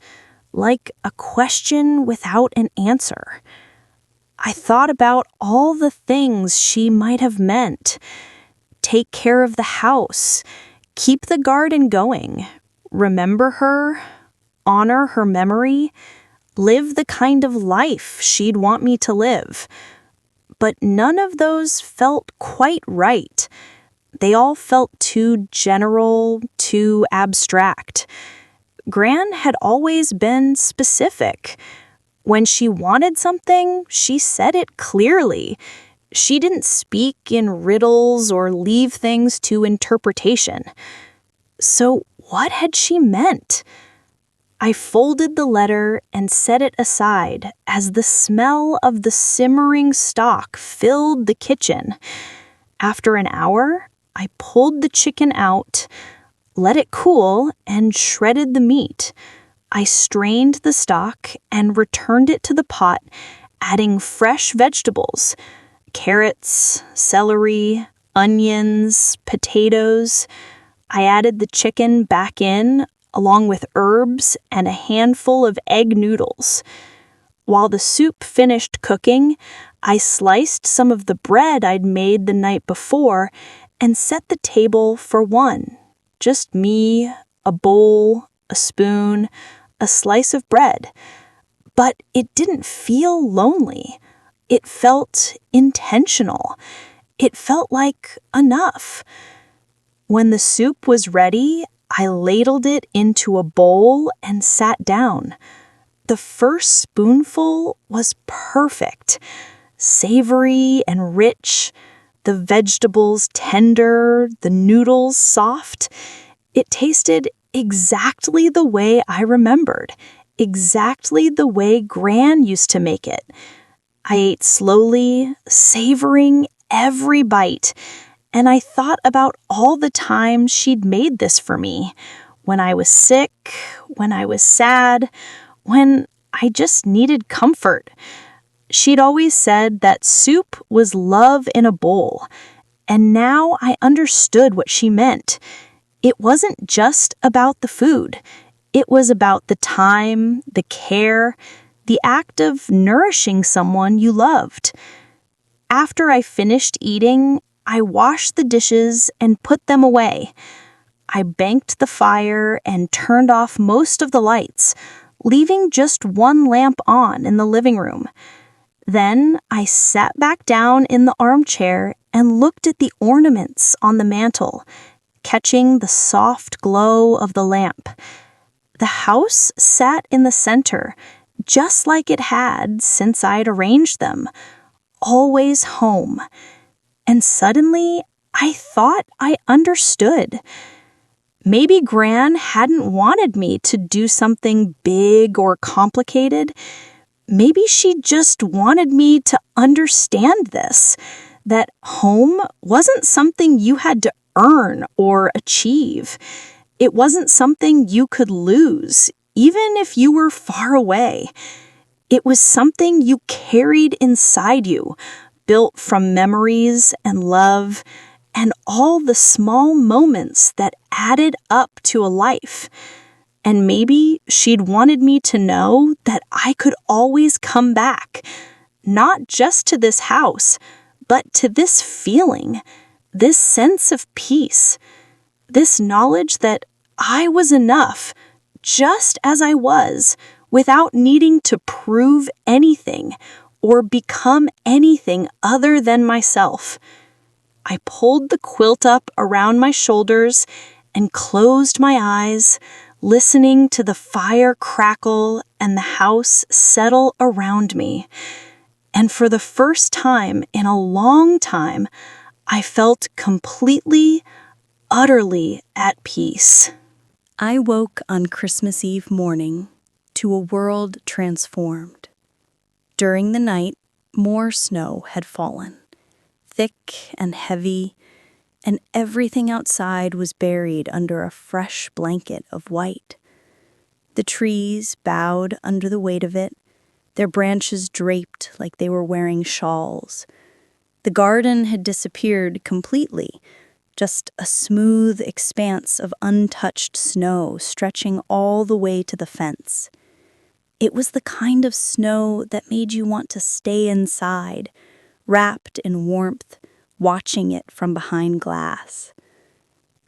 like a question without an answer. I thought about all the things she might have meant. Take care of the house, keep the garden going, remember her, honor her memory, live the kind of life she'd want me to live. But none of those felt quite right. They all felt too general, too abstract. Gran had always been specific. When she wanted something, she said it clearly. She didn't speak in riddles or leave things to interpretation. So what had she meant? I folded the letter and set it aside as the smell of the simmering stock filled the kitchen. After an hour, I pulled the chicken out, let it cool, and shredded the meat. I strained the stock and returned it to the pot, adding fresh vegetables, carrots, celery, onions, potatoes. I added the chicken back in, along with herbs and a handful of egg noodles. While the soup finished cooking, I sliced some of the bread I'd made the night before and set the table for one. Just me, a bowl, a spoon, a slice of bread. But it didn't feel lonely. It felt intentional. it felt like enough. When the soup was ready, I ladled it into a bowl and sat down. The first spoonful was perfect, savory and rich, the vegetables tender, the noodles soft. It tasted exactly the way I remembered, exactly the way Gran used to make it. I ate slowly, savoring every bite, and I thought about all the times she'd made this for me. When I was sick, when I was sad, when I just needed comfort. She'd always said that soup was love in a bowl, and now I understood what she meant. It wasn't just about the food. It was about the time, the care, the act of nourishing someone you loved. After I finished eating, I washed the dishes and put them away. I banked the fire and turned off most of the lights, leaving just one lamp on in the living room. Then I sat back down in the armchair and looked at the ornaments on the mantel, catching the soft glow of the lamp. The house sat in the center, just like it had since I'd arranged them, always home. And suddenly, I thought I understood. Maybe Gran hadn't wanted me to do something big or complicated. Maybe she just wanted me to understand this, that home wasn't something you had to earn or achieve. It wasn't something you could lose, even if you were far away. It was something you carried inside you, built from memories and love and all the small moments that added up to a life. And maybe she'd wanted me to know that I could always come back, not just to this house, but to this feeling, this sense of peace, this knowledge that I was enough, just as I was, without needing to prove anything or become anything other than myself. I pulled the quilt up around my shoulders and closed my eyes, listening to the fire crackle and the house settle around me. And for the first time in a long time, I felt completely, utterly at peace. I woke on Christmas Eve morning to a world transformed. During the night, more snow had fallen, thick and heavy, and everything outside was buried under a fresh blanket of white. The trees bowed under the weight of it, their branches draped like they were wearing shawls. The garden had disappeared completely, just a smooth expanse of untouched snow stretching all the way to the fence. It was the kind of snow that made you want to stay inside, wrapped in warmth, watching it from behind glass.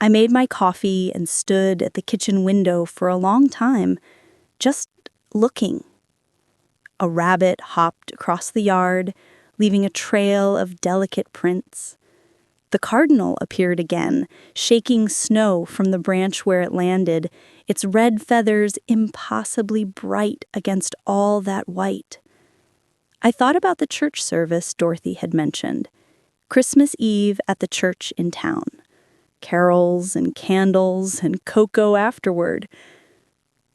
I made my coffee and stood at the kitchen window for a long time, just looking. A rabbit hopped across the yard, leaving a trail of delicate prints. The cardinal appeared again, shaking snow from the branch where it landed, its red feathers impossibly bright against all that white. I thought about the church service Dorothy had mentioned. Christmas Eve at the church in town. Carols and candles and cocoa afterward.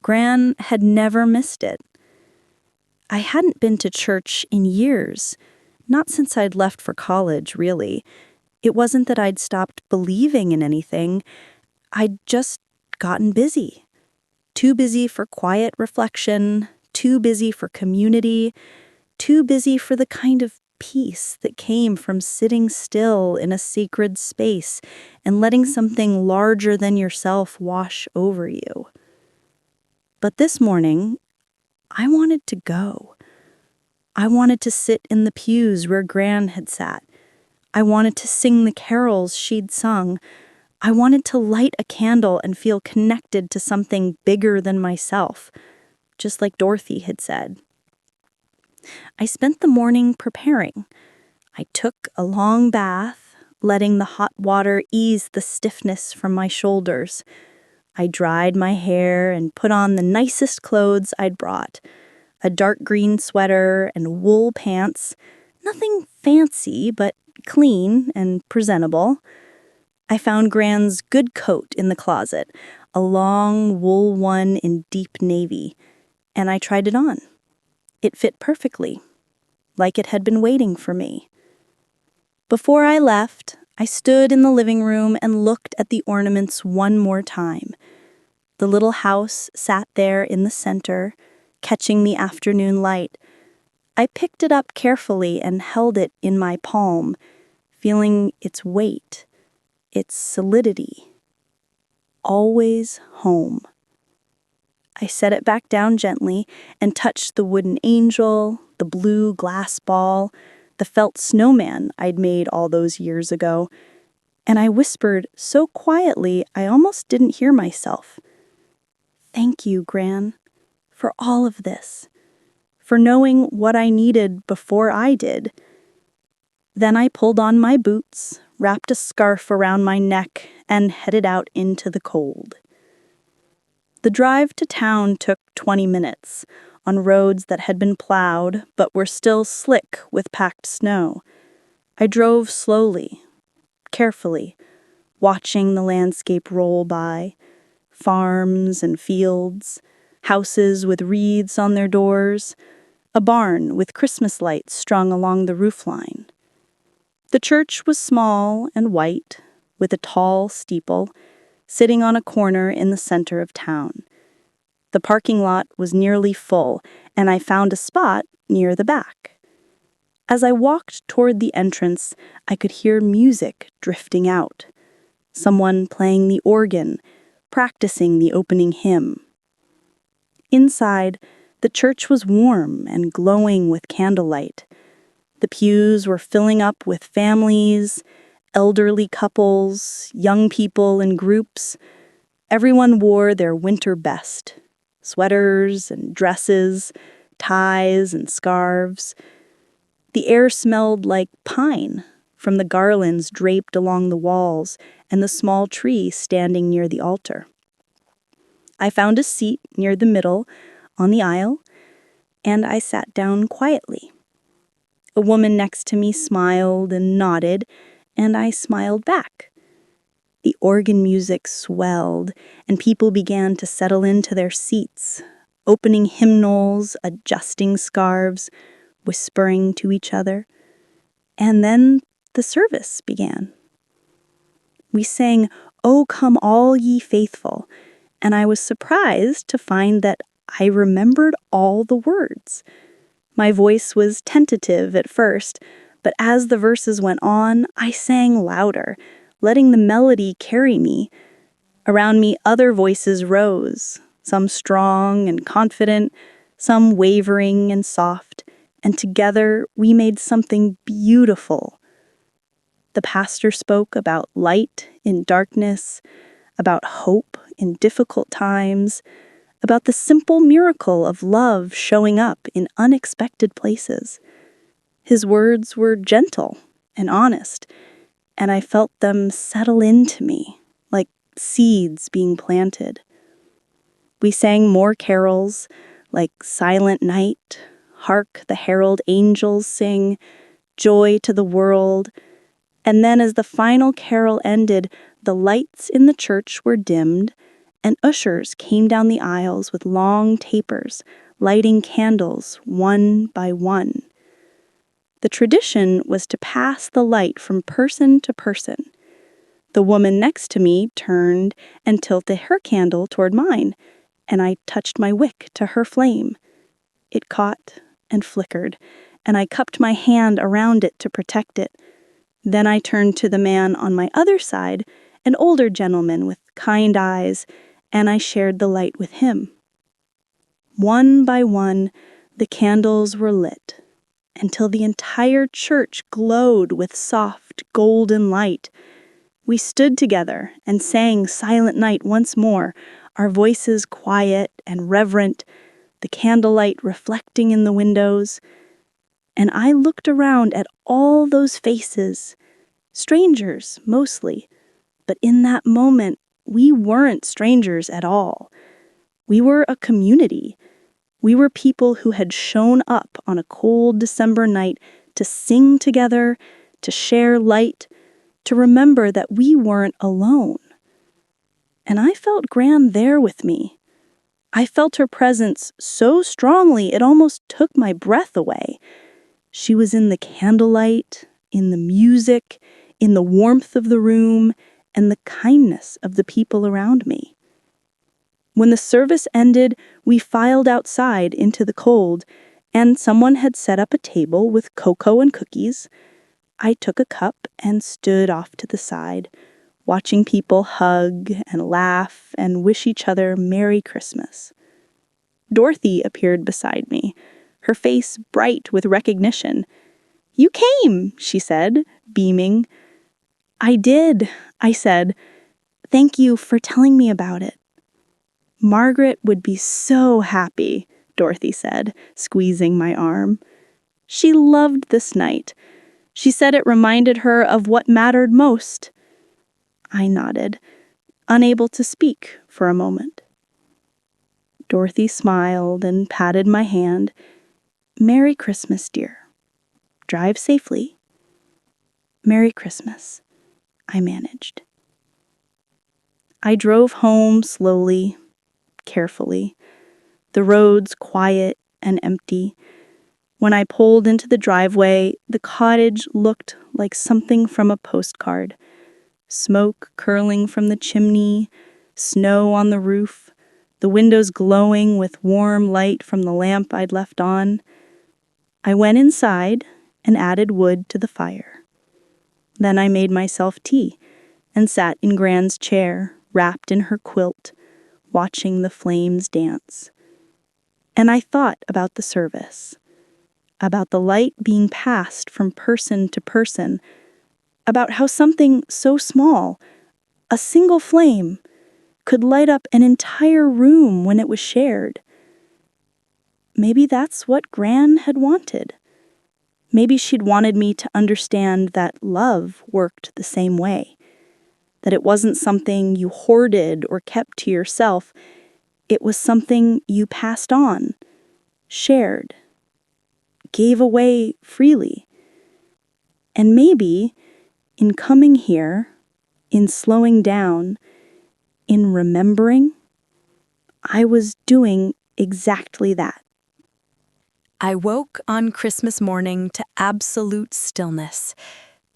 Gran had never missed it. I hadn't been to church in years, not since I'd left for college, really. It wasn't that I'd stopped believing in anything. I'd just gotten busy. Too busy for quiet reflection, too busy for community, too busy for the kind of peace that came from sitting still in a sacred space and letting something larger than yourself wash over you. But this morning, I wanted to go. I wanted to sit in the pews where Gran had sat. I wanted to sing the carols she'd sung. I wanted to light a candle and feel connected to something bigger than myself, just like Dorothy had said. I spent the morning preparing. I took a long bath letting the hot water ease the stiffness from my shoulders. I dried my hair and put on the nicest clothes I'd brought, a dark green sweater and wool pants, nothing fancy, but clean and presentable. I found Gran's good coat in the closet, a long wool one in deep navy, and I tried it on. It fit perfectly, like it had been waiting for me. Before I left, I stood in the living room and looked at the ornaments one more time. The little house sat there in the center, catching the afternoon light. I picked it up carefully and held it in my palm, feeling its weight, its solidity. Always home. I set it back down gently and touched the wooden angel, the blue glass ball, the felt snowman I'd made all those years ago, and I whispered so quietly I almost didn't hear myself. Thank you, Gran, for all of this, for knowing what I needed before I did. Then I pulled on my boots, wrapped a scarf around my neck, and headed out into the cold. The drive to town took 20 minutes, on roads that had been plowed but were still slick with packed snow. I drove slowly, carefully, watching the landscape roll by, farms and fields, houses with wreaths on their doors, a barn with Christmas lights strung along the roofline. The church was small and white, with a tall steeple, sitting on a corner in the center of town. The parking lot was nearly full, and I found a spot near the back. As I walked toward the entrance, I could hear music drifting out. Someone playing the organ, practicing the opening hymn. Inside, the church was warm and glowing with candlelight. The pews were filling up with families, elderly couples, young people in groups. Everyone wore their winter best. Sweaters and dresses, ties and scarves. The air smelled like pine from the garlands draped along the walls and the small tree standing near the altar. I found a seat near the middle on the aisle, and I sat down quietly. A woman next to me smiled and nodded, and I smiled back. The organ music swelled, and people began to settle into their seats, opening hymnals, adjusting scarves, whispering to each other. And then the service began. We sang, "O Come All Ye Faithful," and I was surprised to find that I remembered all the words. My voice was tentative at first, but as the verses went on, I sang louder, letting the melody carry me. Around me, other voices rose, some strong and confident, some wavering and soft, and together we made something beautiful. The pastor spoke about light in darkness, about hope in difficult times, about the simple miracle of love showing up in unexpected places. His words were gentle and honest, and I felt them settle into me, like seeds being planted. We sang more carols, like Silent Night, Hark the Herald Angels Sing, Joy to the World, and then as the final carol ended, the lights in the church were dimmed, and ushers came down the aisles with long tapers, lighting candles one by one. The tradition was to pass the light from person to person. The woman next to me turned and tilted her candle toward mine, and I touched my wick to her flame. It caught and flickered, and I cupped my hand around it to protect it. Then I turned to the man on my other side, an older gentleman with kind eyes, and I shared the light with him. One by one, the candles were lit, until the entire church glowed with soft, golden light. We stood together and sang Silent Night once more, our voices quiet and reverent, the candlelight reflecting in the windows. And I looked around at all those faces, Strangers, mostly. But in that moment, we weren't strangers at all. We were a community. We were people who had shown up on a cold December night to sing together, to share light, to remember that we weren't alone. And I felt Gran there with me. I felt her presence so strongly it almost took my breath away. She was in the candlelight, in the music, in the warmth of the room, and the kindness of the people around me. When the service ended, we filed outside into the cold, and someone had set up a table with cocoa and cookies. I took a cup and stood off to the side, watching people hug and laugh and wish each other Merry Christmas. Dorothy appeared beside me, her face bright with recognition. "You came," she said, beaming. "I did," I said. "Thank you for telling me about it." "Margaret would be so happy," Dorothy said, squeezing my arm. "She loved this night. She said it reminded her of what mattered most." I nodded, unable to speak for a moment. Dorothy smiled and patted my hand. "Merry Christmas, dear. Drive safely." "Merry Christmas," I managed. I drove home slowly, carefully, the roads quiet and empty. When I pulled into the driveway, the cottage looked like something from a postcard. Smoke curling from the chimney, snow on the roof, the windows glowing with warm light from the lamp I'd left on. I went inside and added wood to the fire. Then I made myself tea and sat in Gran's chair, wrapped in her quilt, watching the flames dance. And I thought about the service, about the light being passed from person to person, about how something so small, a single flame, could light up an entire room when it was shared. Maybe that's what Gran had wanted. Maybe she'd wanted me to understand that love worked the same way, that it wasn't something you hoarded or kept to yourself. It was something you passed on, shared, gave away freely. And maybe, in coming here, in slowing down, in remembering, I was doing exactly that. I woke on Christmas morning to absolute stillness.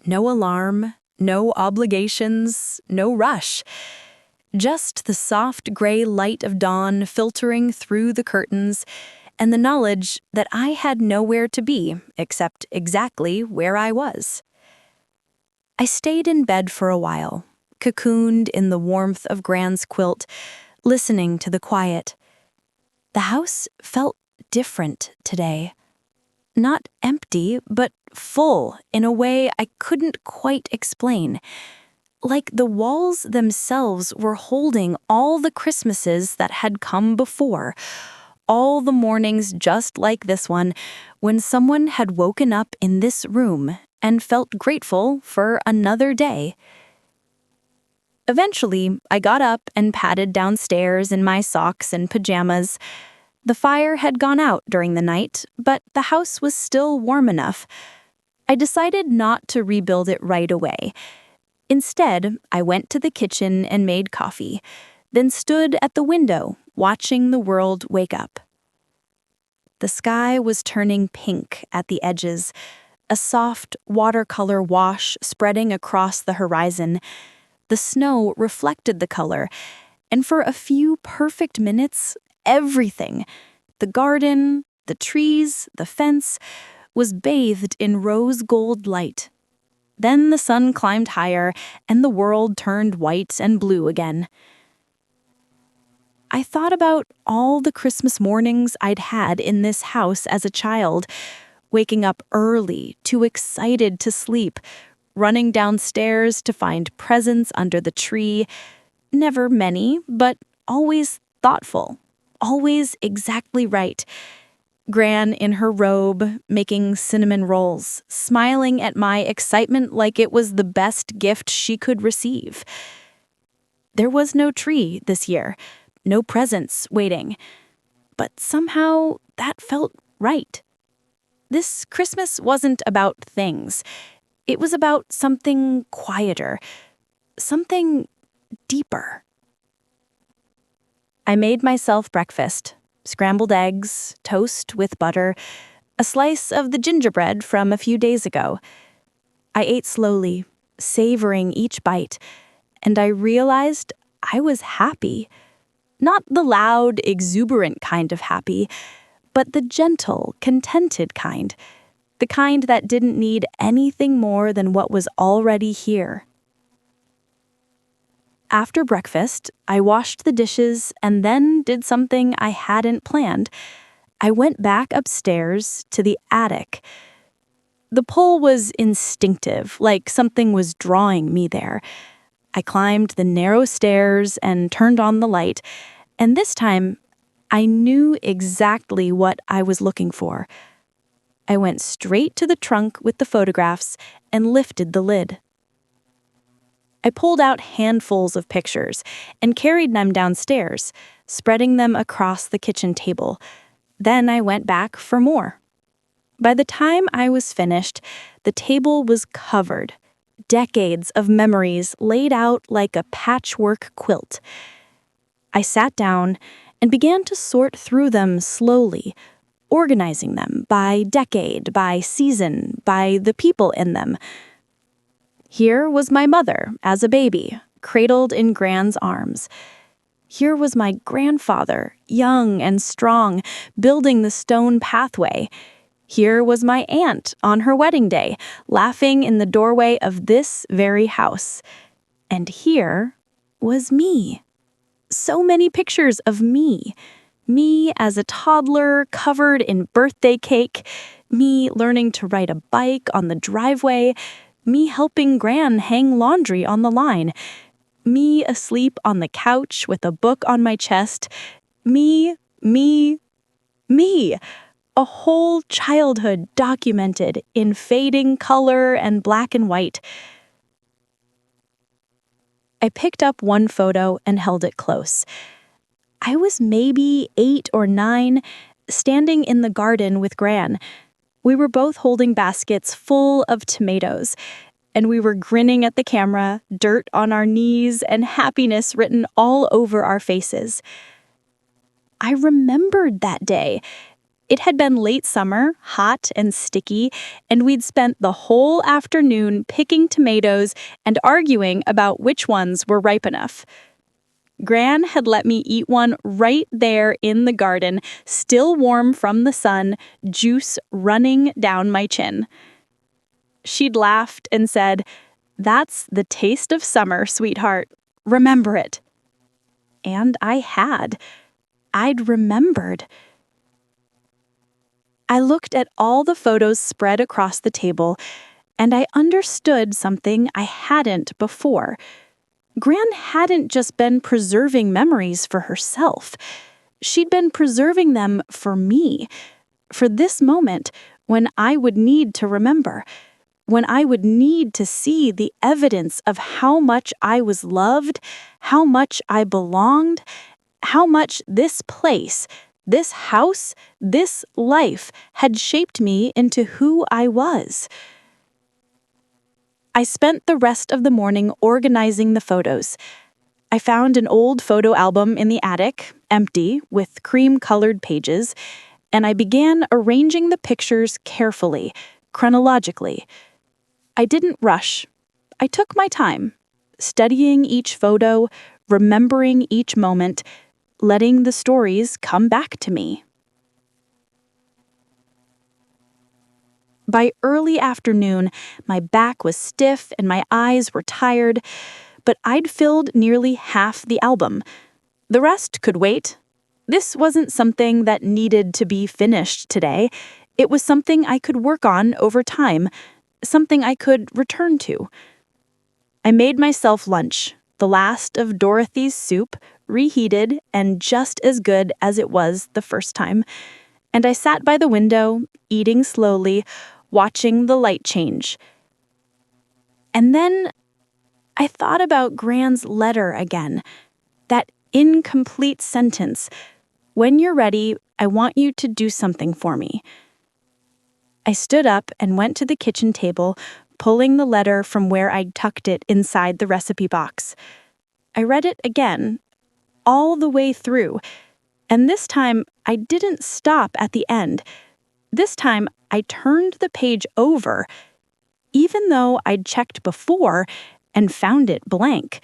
No alarm, no obligations, no rush. Just the soft gray light of dawn filtering through the curtains, and the knowledge that I had nowhere to be except exactly where I was. I stayed in bed for a while, cocooned in the warmth of Gran's quilt, listening to the quiet. The house felt different today. Not empty, but full in a way I couldn't quite explain. Like the walls themselves were holding all the Christmases that had come before, all the mornings just like this one, when someone had woken up in this room and felt grateful for another day. Eventually, I got up and padded downstairs in my socks and pajamas. The fire had gone out during the night, but the house was still warm enough. I decided not to rebuild it right away. Instead, I went to the kitchen and made coffee, then stood at the window, watching the world wake up. The sky was turning pink at the edges, a soft watercolor wash spreading across the horizon. The snow reflected the color, and for a few perfect minutes, everything, the garden, the trees, the fence, was bathed in rose gold light. Then the sun climbed higher, and the world turned white and blue again. I thought about all the Christmas mornings I'd had in this house as a child, waking up early, too excited to sleep, running downstairs to find presents under the tree. Never many, but always thoughtful, always exactly right. Gran in her robe, making cinnamon rolls, smiling at my excitement like it was the best gift she could receive. There was no tree this year, no presents waiting, but somehow that felt right. This Christmas wasn't about things. It was about something quieter, something deeper. I made myself breakfast, scrambled eggs, toast with butter, a slice of the gingerbread from a few days ago. I ate slowly, savoring each bite, and I realized I was happy. Not the loud, exuberant kind of happy, but the gentle, contented kind. The kind that didn't need anything more than what was already here. After breakfast, I washed the dishes and then did something I hadn't planned. I went back upstairs to the attic. The pull was instinctive, like something was drawing me there. I climbed the narrow stairs and turned on the light, and this time, I knew exactly what I was looking for. I went straight to the trunk with the photographs and lifted the lid. I pulled out handfuls of pictures and carried them downstairs, spreading them across the kitchen table. Then I went back for more. By the time I was finished, the table was covered. Decades of memories laid out like a patchwork quilt. I sat down and began to sort through them slowly, organizing them by decade, by season, by the people in them. Here was my mother as a baby, cradled in Gran's arms. Here was my grandfather, young and strong, building the stone pathway. Here was my aunt on her wedding day, laughing in the doorway of this very house. And here was me. So many pictures of me. Me as a toddler covered in birthday cake. Me learning to ride a bike on the driveway. Me helping Gran hang laundry on the line. Me asleep on the couch with a book on my chest. Me. A whole childhood documented in fading color and black and white. I picked up one photo and held it close. I was maybe 8 or 9, standing in the garden with Gran. We were both holding baskets full of tomatoes, and we were grinning at the camera, dirt on our knees and happiness written all over our faces. I remembered that day. It had been late summer, hot and sticky, and we'd spent the whole afternoon picking tomatoes and arguing about which ones were ripe enough. Gran had let me eat one right there in the garden, still warm from the sun, juice running down my chin. She'd laughed and said, "That's the taste of summer, sweetheart. Remember it." And I had. I'd remembered. I looked at all the photos spread across the table, and I understood something I hadn't before. Gran hadn't just been preserving memories for herself. She'd been preserving them for me, for this moment when I would need to remember, when I would need to see the evidence of how much I was loved, how much I belonged, how much this place, this house, this life had shaped me into who I was. I spent the rest of the morning organizing the photos. I found an old photo album in the attic, empty, with cream-colored pages, and I began arranging the pictures carefully, chronologically. I didn't rush. I took my time, studying each photo, remembering each moment, letting the stories come back to me. By early afternoon, my back was stiff and my eyes were tired, but I'd filled nearly half the album. The rest could wait. This wasn't something that needed to be finished today. It was something I could work on over time, something I could return to. I made myself lunch, the last of Dorothy's soup, reheated and just as good as it was the first time. And I sat by the window, eating slowly, watching the light change. And then I thought about Gran's letter again, that incomplete sentence. When you're ready, I want you to do something for me. I stood up and went to the kitchen table, pulling the letter from where I'd tucked it inside the recipe box. I read it again, all the way through, and this time I didn't stop at the end. This time I turned the page over, even though I'd checked before and found it blank.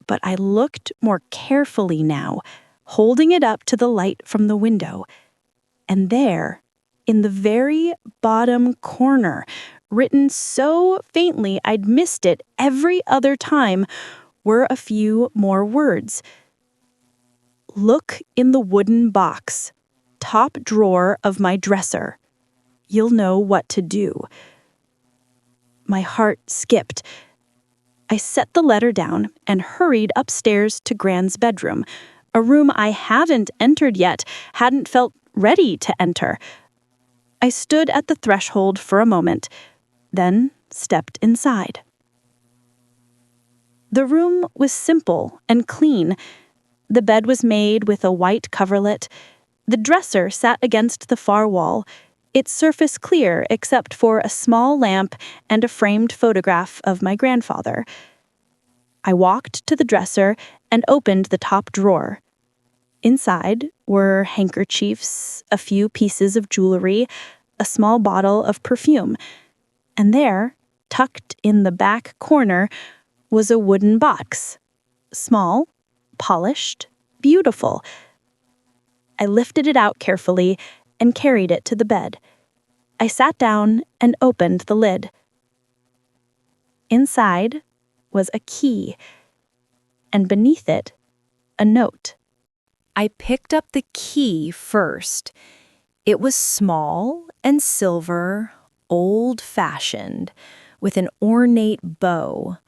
But I looked more carefully now, holding it up to the light from the window. And there, in the very bottom corner, written so faintly I'd missed it every other time, were a few more words. Look in the wooden box, top drawer of my dresser. You'll know what to do. My heart skipped. I set the letter down and hurried upstairs to Gran's bedroom, a room I hadn't entered yet, hadn't felt ready to enter. I stood at the threshold for a moment, then stepped inside. The room was simple and clean. The bed was made with a white coverlet. The dresser sat against the far wall, its surface clear except for a small lamp and a framed photograph of my grandfather. I walked to the dresser and opened the top drawer. Inside were handkerchiefs, a few pieces of jewelry, a small bottle of perfume, and there, tucked in the back corner, was a wooden box. Small, polished, beautiful. I lifted it out carefully and carried it to the bed. I sat down and opened the lid. Inside was a key, and beneath it, a note. I picked up the key first. It was small and silver, old-fashioned, with an ornate bow.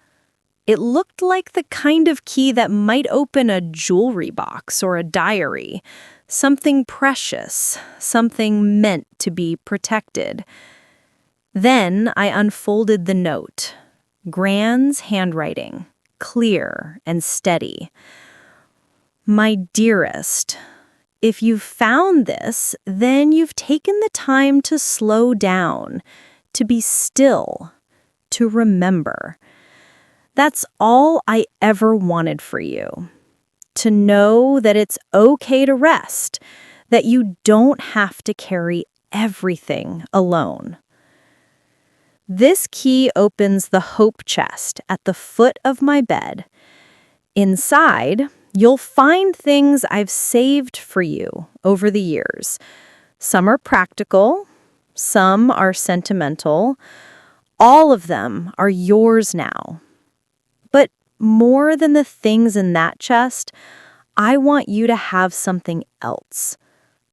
It looked like the kind of key that might open a jewelry box or a diary, something precious, something meant to be protected. Then I unfolded the note. Gran's handwriting, clear and steady. My dearest, if you've found this, then you've taken the time to slow down, to be still, to remember. That's all I ever wanted for you. To know that it's okay to rest, that you don't have to carry everything alone. This key opens the hope chest at the foot of my bed. Inside, you'll find things I've saved for you over the years. Some are practical, some are sentimental. All of them are yours now. But more than the things in that chest, I want you to have something else.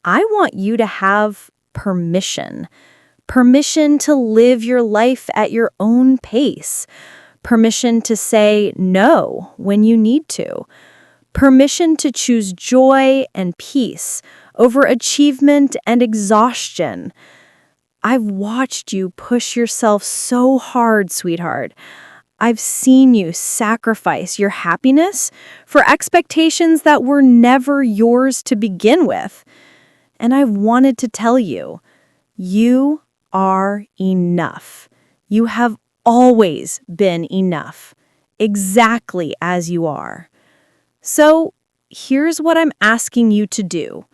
I want you to have permission. Permission to live your life at your own pace. Permission to say no when you need to. Permission to choose joy and peace over achievement and exhaustion. I've watched you push yourself so hard, sweetheart. I've seen you sacrifice your happiness for expectations that were never yours to begin with. And I've wanted to tell you, you are enough. You have always been enough, exactly as you are. So here's what I'm asking you to do.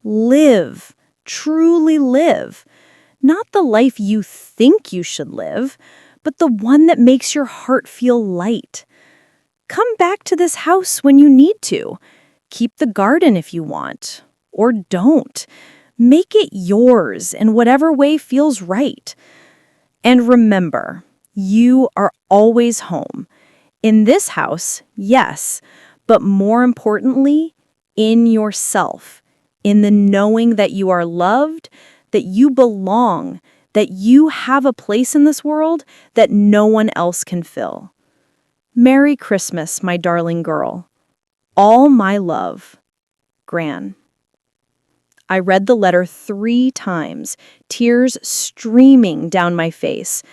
Live, truly live. Not the life you think you should live, but the one that makes your heart feel light. Come back to this house when you need to. Keep the garden if you want. Or don't. Make it yours in whatever way feels right. And remember, you are always home. In this house, yes, but more importantly, in yourself. In the knowing that you are loved, that you belong, that you have a place in this world that no one else can fill. Merry Christmas, my darling girl. All my love, Gran. I read the letter 3 times, tears streaming down my face.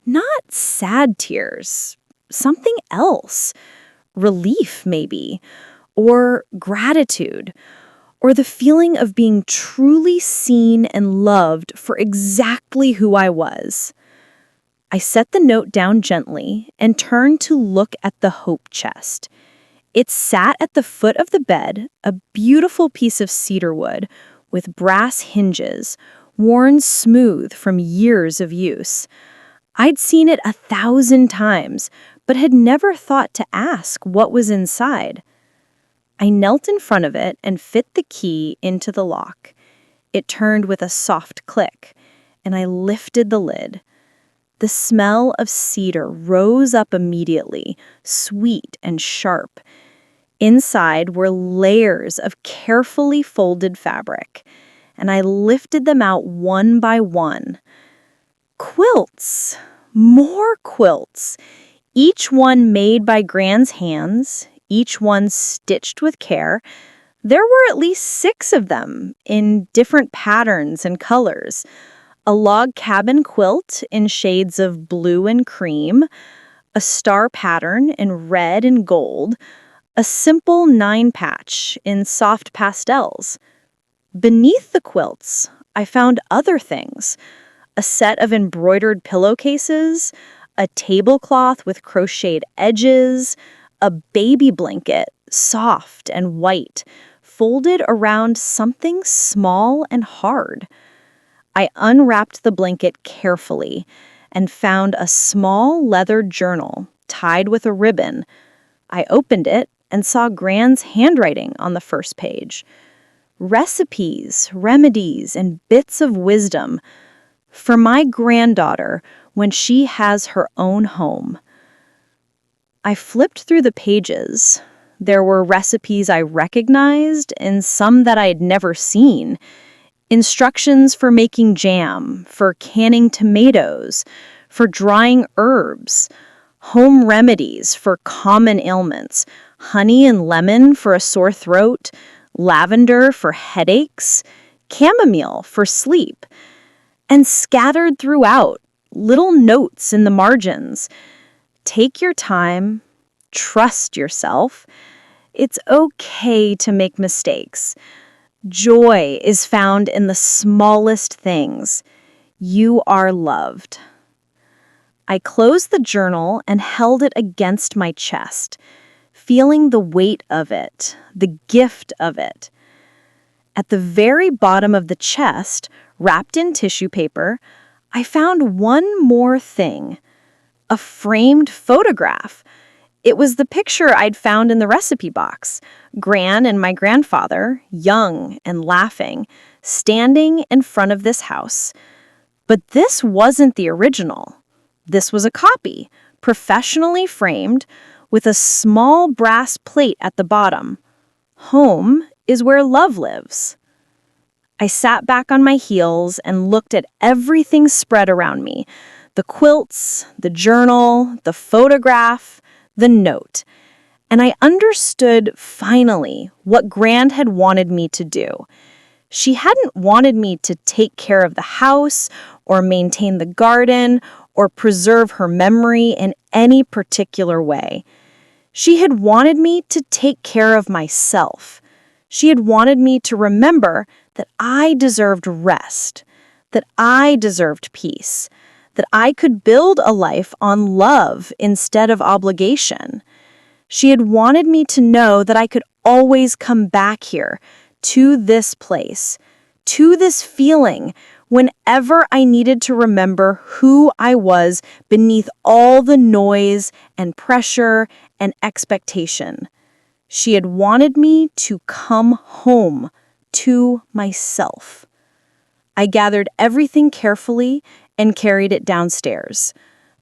Not sad tears, something else. Relief, maybe, or gratitude, or the feeling of being truly seen and loved for exactly who I was. I set the note down gently and turned to look at the hope chest. It sat at the foot of the bed, a beautiful piece of cedar wood with brass hinges, worn smooth from years of use. I'd seen it 1,000 times, but had never thought to ask what was inside. I knelt in front of it and fit the key into the lock. It turned with a soft click, and I lifted the lid. The smell of cedar rose up immediately, sweet and sharp. Inside were layers of carefully folded fabric, and I lifted them out one by one. Quilts! More quilts! Each one made by Gran's hands, each one stitched with care. There were at least 6 of them, in different patterns and colors. A log cabin quilt in shades of blue and cream, a star pattern in red and gold, a simple 9-patch in soft pastels. Beneath the quilts, I found other things. A set of embroidered pillowcases, a tablecloth with crocheted edges, a baby blanket, soft and white, folded around something small and hard. I unwrapped the blanket carefully and found a small leather journal tied with a ribbon. I opened it and saw Gran's handwriting on the first page. Recipes, remedies, and bits of wisdom for my granddaughter when she has her own home. I flipped through the pages. There were recipes I recognized and some that I had never seen. Instructions for making jam, for canning tomatoes, for drying herbs, home remedies for common ailments, honey and lemon for a sore throat, lavender for headaches, chamomile for sleep, and scattered throughout, little notes in the margins. Take your time, trust yourself. It's okay to make mistakes. Joy is found in the smallest things. You are loved. I closed the journal and held it against my chest, feeling the weight of it, the gift of it. At the very bottom of the chest, wrapped in tissue paper, I found one more thing, a framed photograph. It was the picture I'd found in the recipe box. Gran and my grandfather, young and laughing, standing in front of this house. But this wasn't the original. This was a copy, professionally framed, with a small brass plate at the bottom. Home is where love lives. I sat back on my heels and looked at everything spread around me. The quilts, the journal, the photograph, the note. And I understood, finally, what Gran had wanted me to do. She hadn't wanted me to take care of the house, or maintain the garden, or preserve her memory in any particular way. She had wanted me to take care of myself. She had wanted me to remember that I deserved rest, that I deserved peace, that I could build a life on love instead of obligation. She had wanted me to know that I could always come back here, to this place, to this feeling, whenever I needed to remember who I was beneath all the noise and pressure and expectation. She had wanted me to come home to myself. I gathered everything carefully and carried it downstairs.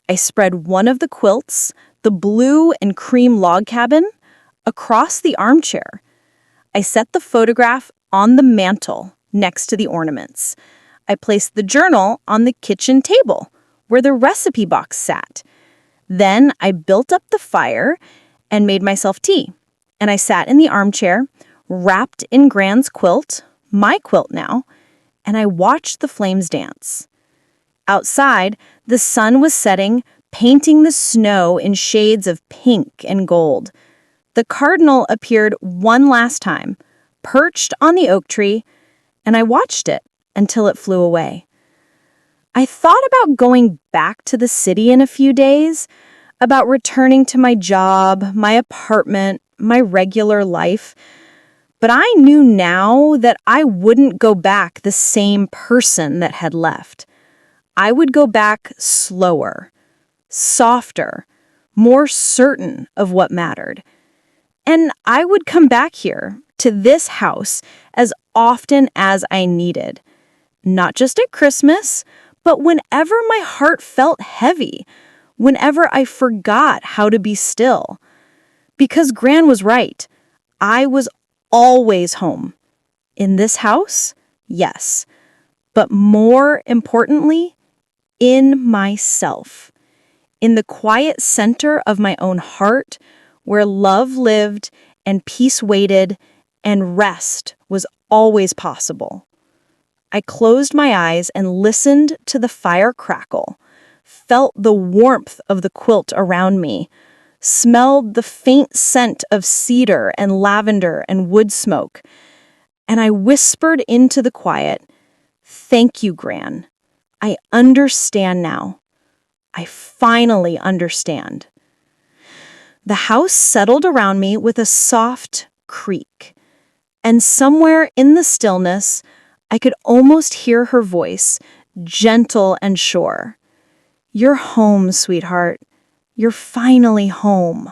I spread one of the quilts, the blue and cream log cabin, across the armchair. I set the photograph on the mantel next to the ornaments. I placed the journal on the kitchen table where the recipe box sat. Then I built up the fire and made myself tea. And I sat in the armchair, wrapped in Gran's quilt, my quilt now, and I watched the flames dance. Outside, the sun was setting, painting the snow in shades of pink and gold. The cardinal appeared one last time, perched on the oak tree, and I watched it until it flew away. I thought about going back to the city in a few days, about returning to my job, my apartment, my regular life, but I knew now that I wouldn't go back the same person that had left. I would go back slower, softer, more certain of what mattered. And I would come back here, to this house, as often as I needed. Not just at Christmas, but whenever my heart felt heavy, whenever I forgot how to be still. Because Gran was right. I was always home. In this house, yes. But more importantly, in myself. In the quiet center of my own heart, where love lived and peace waited and rest was always possible. I closed my eyes and listened to the fire crackle, felt the warmth of the quilt around me, smelled the faint scent of cedar and lavender and wood smoke, and I whispered into the quiet, "Thank you, Gran. I understand now. I finally understand." The house settled around me with a soft creak, and somewhere in the stillness, I could almost hear her voice, gentle and sure. "You're home, sweetheart. You're finally home."